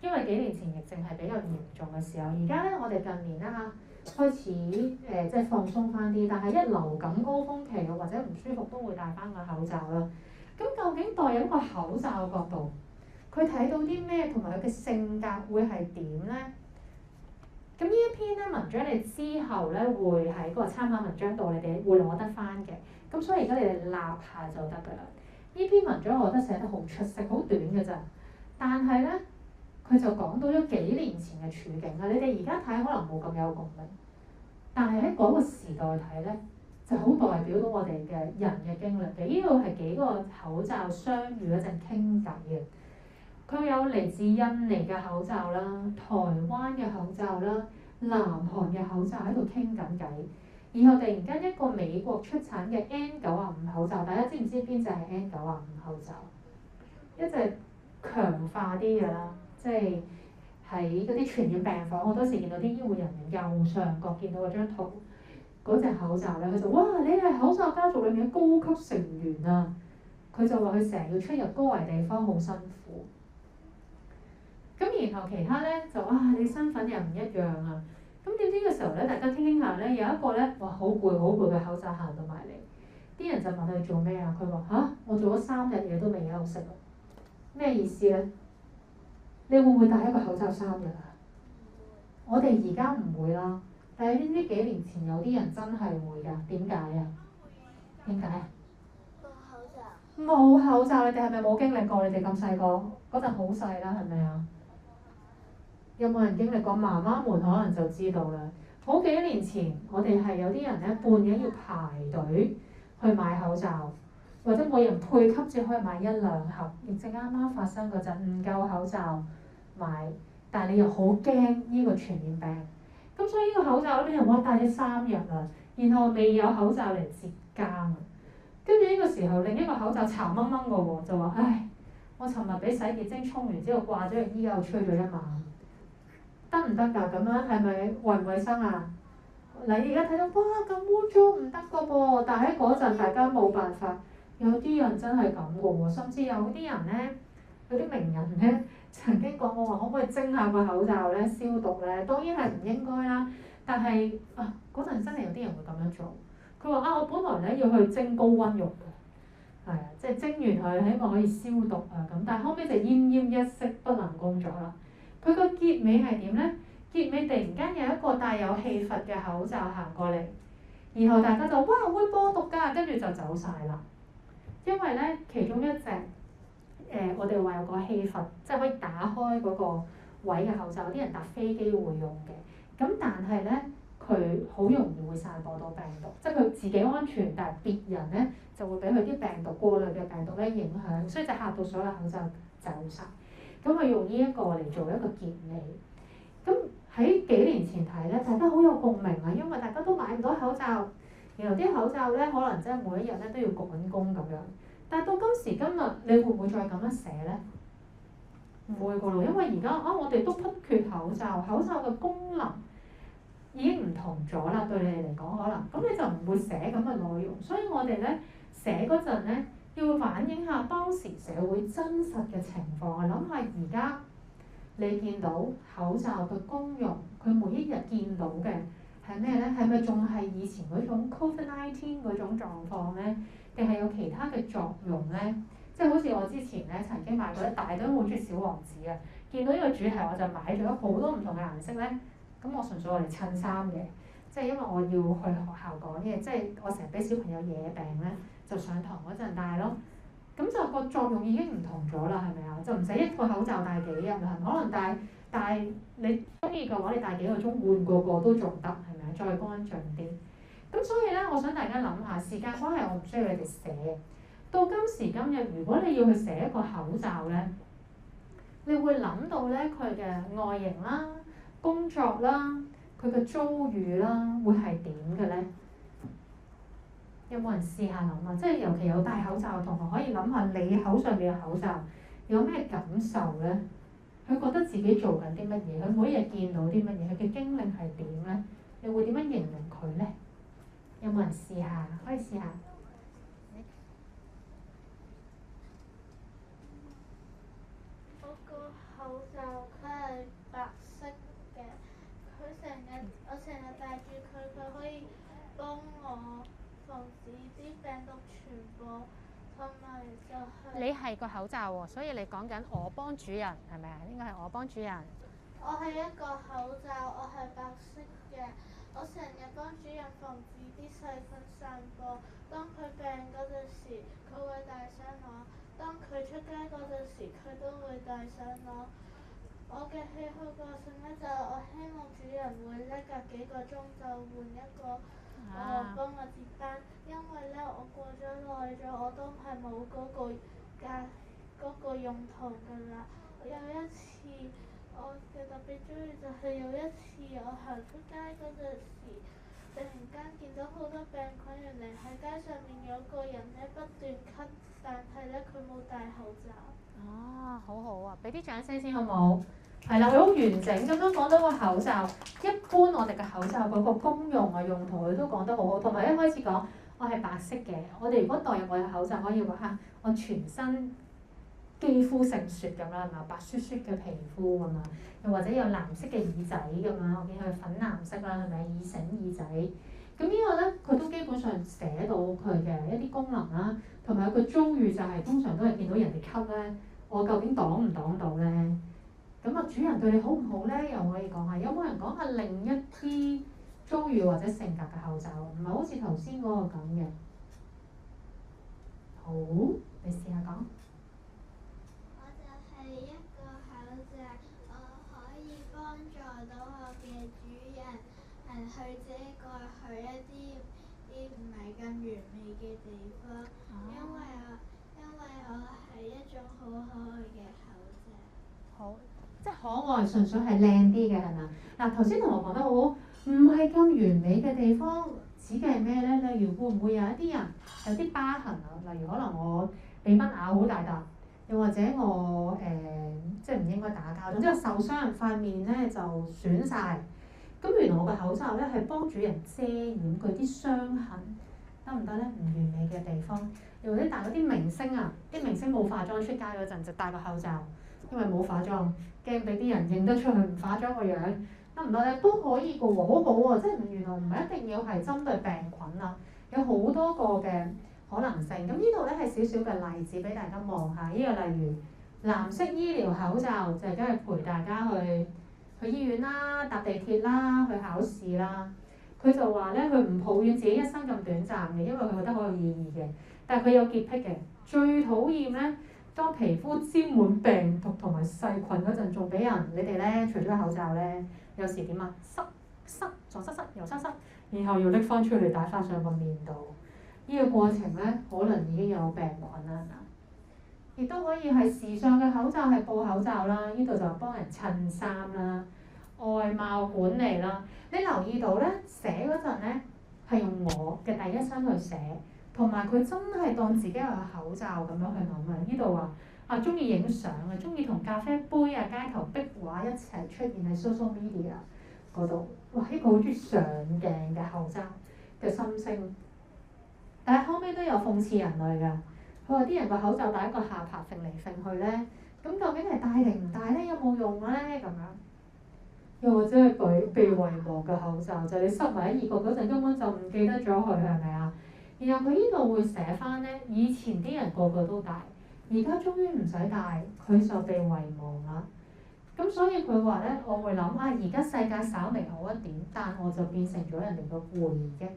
因為幾年前疫情係比較嚴重嘅時候。而家咧我哋近年啦開始即係放鬆翻啲，但係一流感高峰期或者唔舒服都會戴翻個口罩啦。咁究竟戴入一個口罩嘅角度，佢睇到啲咩同埋佢嘅性格會係點咧？咁呢一篇咧文章你之後咧會喺個參考文章度，你哋會攞得翻嘅。咁所以而家你哋立下就得㗎啦。呢篇文章我覺得寫得好出色，好短㗎咋。但係咧，佢就講到咗幾年前嘅處境啦。你哋而家睇可能冇咁有共鳴，但係喺嗰個時代睇咧，就好代表到我哋嘅人嘅經歷嘅。呢度係幾個口罩相遇嗰陣傾偈嘅。佢有嚟自印尼嘅口罩啦、台灣嘅口罩啦、南韓嘅口罩喺度傾緊偈，然後突然間一個美國出產嘅 N95 口罩，大家知唔知邊隻係 N95 口罩？一隻強化啲嘅啦，即係喺嗰啲傳染病房好多時見到啲醫護人員右上角見到嗰張圖，嗰隻口罩咧，佢就哇你係口罩家族裏面嘅高級成員啊！佢就話佢成日要出入高危地方好辛苦。咁然後其他咧就你身份又唔一樣啊！咁點知嘅時候咧，大家傾下咧，有一個咧哇好攰嘅口罩行到埋嚟，啲人就問佢做咩啊？佢話我做咗3日嘢都未休息啊！咩意思咧？你會唔會戴一個口罩3日啊？我哋而家唔會啦，但係呢幾年前有啲人真係會㗎。點解啊？點解啊？冇口罩，你哋係咪冇經歷過？你哋咁細個嗰陣好細啦，係咪啊？有冇人經歷過？媽媽們可能就知道啦。好幾年前，我哋係有啲人咧半夜要排隊去買口罩，或者每人配給只可以買1-2盒。疫症啱啱發生嗰陣唔夠口罩買，但係你又好驚呢個傳染病，咁所以呢個口罩啲人話戴咗3日啦，然後未有口罩嚟接更啊。跟住呢個時候，另一個口罩殘掹掹個喎，就話我尋日俾洗潔精沖完之後掛咗入衣架，吹咗1晚。得唔得㗎？咁樣係咪衞唔衞生啊？你而家睇到哇咁污糟唔得㗎噃，但係喺嗰陣大家冇辦法，有啲人真係咁㗎喎，甚至有啲人咧，有啲名人咧曾經講過話，可唔可以蒸下個口罩咧消毒咧？當然係唔應該啦，但係嗰陣真係有啲人會咁樣做。佢話我本來咧要去蒸高溫浴嘅，係啊，即係蒸完佢希望可以消毒啊咁，但係後尾就奄奄一息不能工作啦。佢個結尾係點咧？結尾突然間有一個帶有氣閥嘅口罩行過嚟，然後大家就哇會播毒㗎，跟住就走晒啦。因為咧其中一隻我哋話有個氣閥，即係可以打開嗰個位嘅口罩，有啲人搭飛機會用嘅。咁但係咧佢好容易會散播到病毒，即係佢自己安全，但係別人咧就會俾佢啲病毒過濾嘅病毒咧影響，所以就嚇到所有口罩走晒。咁佢用呢一個嚟做一個結尾。咁喺幾年前睇咧，大家好有共鳴啊，因為大家都買唔到口罩，然後啲口罩咧可能真係每一日咧都要趕工咁樣。但係到今時今日，你會唔會再咁樣寫咧？唔會㗎咯，因為而家我哋都不缺口罩，口罩嘅功能已經唔同咗啦，對你哋嚟講可能，咁你就唔會寫咁嘅內容。所以我哋咧寫嗰陣咧，要反映下當時社會真實嘅情況。諗下而家你見到口罩嘅功用，佢每一日見到嘅係咩咧？係咪仲係以前嗰種 COVID-19 嗰種狀況咧？定係有其他嘅作用咧？即係好似我之前咧曾經買過一大堆好中意小王子啊，見到呢個主題我就買咗好多唔同嘅顏色咧。咁我純粹我嚟襯衫嘅，即係因為我要去學校講嘢，即係我成日俾小朋友惹病咧，就上堂嗰陣戴咯。咁就個作用已經唔同咗啦，係咪啊？就唔使一個口罩戴幾日啦，可能戴你中意嘅話，你戴幾個鐘換個都仲得，係咪啊？再乾淨啲。咁所以咧，我想大家諗下，時間關係我唔需要你哋寫。到今時今日，如果你要去寫一個口罩咧，你會諗到咧佢嘅外形啦、工作啦、佢嘅遭遇啦，會係點嘅咧？有冇人試下諗啊？即係尤其有戴口罩嘅同學，可以諗下你口上面嘅口罩有咩感受咧？佢覺得自己做緊啲乜嘢？佢每一日見到啲乜嘢？佢嘅經歷係點咧？你會點樣形容佢咧？有冇人試下？可以試下。我個口罩佢係白色嘅，我成日戴住佢，佢可以幫我防止啲病毒傳播，同埋就係、你係個口罩喎，所以你講緊我幫主人係咪啊？應該係我幫主人。我係一個口罩，我係白色嘅，我成日幫主人防止啲細菌散播。當佢病嗰陣時，佢會戴上我；當佢出街嗰陣時，佢都會戴上我。我嘅喜好個性咧就係我希望主人會咧隔幾個鐘就換一個，幫我接單，因為咧我過咗耐咗，我都係冇嗰個用途㗎啦。有一次我嘅特別中意就係有一次我行出街嗰陣時，突然間見到好多病菌，原來喺街上面有個人咧不斷咳，但係咧佢冇戴口罩。好好啊！俾啲掌聲先好冇？係啦，佢好完整咁樣講到個口罩。一般我哋嘅口罩嗰個功用啊、用途佢都講得好好。同埋一開始講我係白色嘅，我哋如果代入我嘅口罩，可以話我全身肌膚勝雪咁啦，係咪？白雪雪嘅皮膚咁啊，又或者有藍色嘅耳仔咁樣，我見佢粉藍色啦，係咪？耳繩耳仔。咁呢個咧，佢都基本上寫到佢嘅一啲功能啦，同埋佢遭遇就係通常都係見到人哋咳咧，我究竟擋唔擋到咧？咁啊，主人對你好唔好咧？又可以講下。有冇人講下另一啲遭遇或者性格嘅口罩？唔係好似頭先嗰個咁嘅。好，你試下講。我就係一個口罩，我可以幫助到我嘅主人去遮蓋去一啲唔係咁完美嘅地方，因為我係一種好可愛嘅口罩。好。即係可愛，純粹係靚啲嘅係咪？嗱，頭先同我講得好好，唔係咁完美嘅地方，指嘅係咩咧？例如會唔會有一啲人有啲疤痕啊？例如可能我被蚊咬好大笪，又或者我即係唔應該打交，總之我受傷，塊面咧就損晒。咁原來我個口罩咧係幫主人遮掩佢啲傷痕，得唔得咧？唔完美嘅地方，又或者戴嗰啲明星啊，啲明星冇化妝出街嗰陣就戴個口罩。因為冇化妝，驚俾啲人認得出佢唔化妝個樣，得唔得咧？都可以嘅喎，好好喎，即係原來唔係一定要係針對病菌啊，有好多個嘅可能性。咁呢度咧係少少嘅例子俾大家望下。呢個例如藍色醫療口罩就係梗係陪大家去醫院啦、搭地鐵啦、去考試啦。佢就話咧，佢唔抱怨自己一生咁短暫嘅，因為佢覺得好有意義嘅。但係佢有潔癖嘅，最討厭咧。當皮膚沾滿病毒同埋細菌嗰陣，仲俾人你哋咧，除咗口罩咧，有時點啊？塞左塞右塞，然後要拎翻出嚟戴翻上個面度。呢個過程咧，可能已經有病菌啦，亦都可以係時尚嘅口罩，係布口罩啦。呢度就幫人襯衫啦，外貌管理啦。你留意到咧，寫嗰陣咧係用我嘅第一身去寫。同埋佢真係當自己係口罩咁樣去諗啊！呢度話中意影相啊，中意同咖啡杯啊、街頭壁畫一齊出現喺 social media 嗰度。哇！呢個好中意上鏡嘅口罩嘅心聲。但係後尾都有諷刺人類㗎。佢話啲人個口罩戴一個下巴揈嚟揈去咧，咁究竟係戴定唔戴咧？有冇用咧？咁樣。又或者係被遺忘嘅口罩，就係你塞埋喺衣櫃嗰陣根本就唔記得咗佢，係咪啊？然後佢呢度會寫翻咧，以前啲人個個都戴，而家終於唔使戴，佢就被遺忘啦。咁所以佢話咧，我會諗而家世界稍微好一點，但我就變成咗人哋個回憶，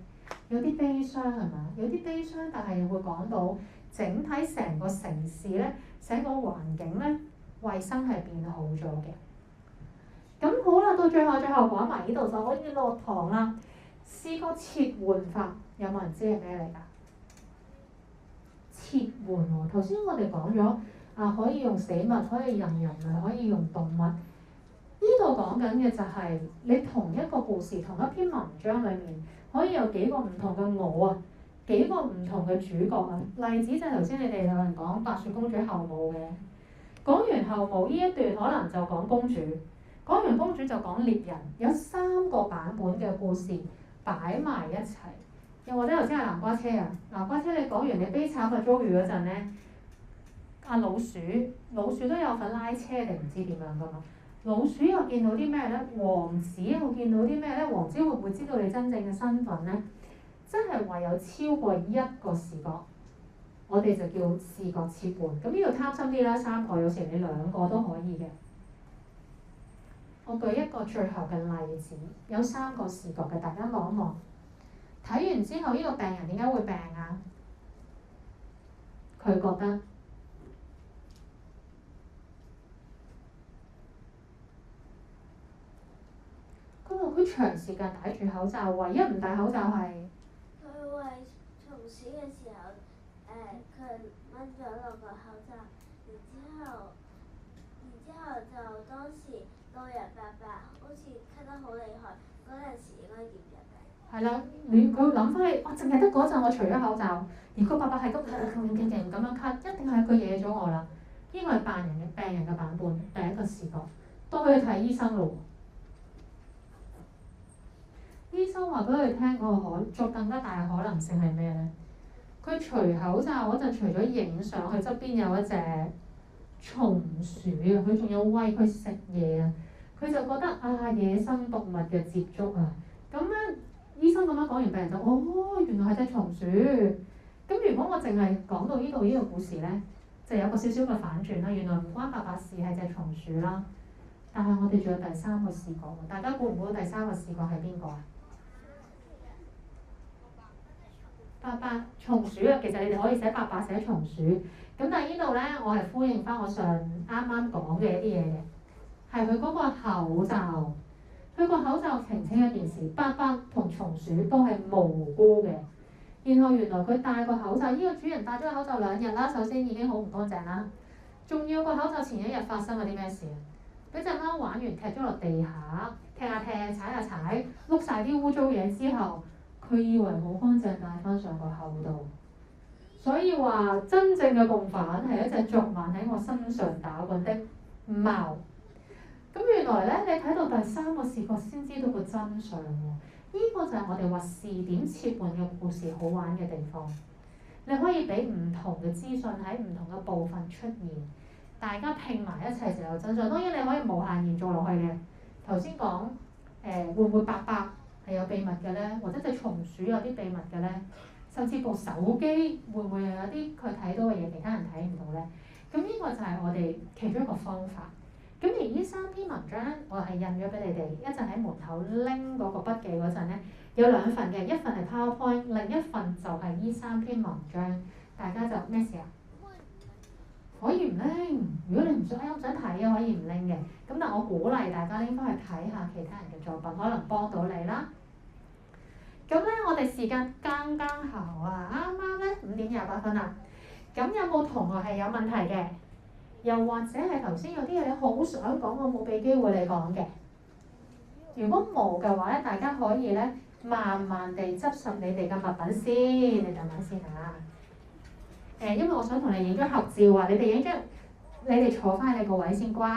有啲悲傷係嘛？有啲悲傷，但係又會講到整體成個城市咧，成個環境咧，衞生係變好咗嘅。咁好啦，到最後講埋呢度就可以落堂啦。試過切換法。有冇人知係咩嚟㗎？切換喎，頭先我哋講咗可以用死物，可以用人類，可以用動物。呢度講緊嘅就係你同一個故事、同一篇文章裡面，可以有幾個唔同嘅我啊，幾個唔同嘅主角啊。例子就係頭先你哋有人講白雪公主後母嘅，講完後母呢一段可能就講公主，講完公主就講獵人，有3個版本嘅故事擺埋一齊。又或者頭先係南瓜車啊，南瓜車你講完你悲慘嘅遭遇嗰陣咧，老鼠都有份拉車定唔知點樣噶嘛？老鼠又見到啲咩咧？王子又見到啲咩咧？王子會唔會知道你真正嘅身份咧？真係話有超過一個視角，我哋就叫視覺切換。咁呢度貪心啲啦，3個有時你2個都可以嘅。我舉一個最後嘅例子，有3個視角嘅，大家望一望。睇完之後，呢個病人點解會病啊？佢覺得佢長時間戴住口罩，唯一唔戴口罩係佢餵松鼠嘅時候，佢掹咗落個口罩，然之後就當時老人伯伯好似咳得好厲害，嗰陣時應該點入病？係啦，佢諗翻起，我淨係得嗰陣我除咗口罩，而個伯伯係咁勁咁樣咳，一定係佢惹咗我啦。呢個係病人嘅版本，第一個視角。到佢去睇醫生咯。醫生話俾佢聽，作更加大嘅可能性係咩咧？佢除口罩嗰陣，除咗影相，佢側邊有一隻松鼠啊，佢仲有餵佢食嘢啊，佢就覺得野生動物嘅接觸啊，咁咧醫生咁樣講完，病人就原來係隻松鼠。咁如果我淨係講到呢度呢個故事咧，就有個少少嘅反轉啦。原來唔關伯伯事，係隻松鼠啦。但係我哋仲有第3個視角喎，大家估唔估到第3個視角係邊個啊？伯伯松鼠啊，其實你哋可以寫伯伯寫松鼠，咁但係呢度咧，我係呼應翻我啱啱講嘅一啲嘢嘅，係佢嗰個口罩，佢個口罩澄清一件事，伯伯同松鼠都係無辜嘅。然後原來佢戴個口罩，呢個主人戴咗個口罩2日啦，首先已經好唔乾淨啦，仲要個口罩前1日發生咗啲咩事啊？俾隻貓玩完踢咗落地下，踢下踢，踩下踩，碌晒啲污糟嘢之後。佢以為好乾淨，戴翻上個口度，所以話真正嘅共犯係一隻昨晚喺我身上打滾的貓。咁原來咧，你睇到第3個視角先知道個真相喎。呢個就係我哋話視點切換嘅故事好玩嘅地方。你可以俾唔同嘅資訊喺唔同嘅部分出現，大家拼埋一齊就有真相。當然你可以無限延續落去嘅。頭先講會唔會伯伯係有秘密嘅咧，或者隻松鼠有啲秘密嘅咧，甚至部手機會唔會有啲佢睇到嘅嘢，其他人睇唔到咧？咁呢個就係我哋其中一個方法。咁而呢3篇文章咧，我係印咗俾你哋，一陣喺門口拎嗰個筆記嗰陣咧，有2份嘅，一份係 PowerPoint，另一份就係呢3篇文章。大家就咩事啊？可以唔拎，如果你唔想睇嘅，可以唔拎嘅。咁但我鼓勵大家拎翻去睇下其他人嘅作品，可能幫到你啦。咁咧，我哋時間剛剛好啊，啱啱咧5點28分啦。咁有冇同學係有問題嘅？又或者係頭先有啲嘢你好想講，我冇俾機會你講嘅。如果冇嘅話咧，大家可以咧慢慢地執拾你哋嘅物品先，你等等先嚇。因為我想同你影張合照啊，你哋坐翻你個位先，乖。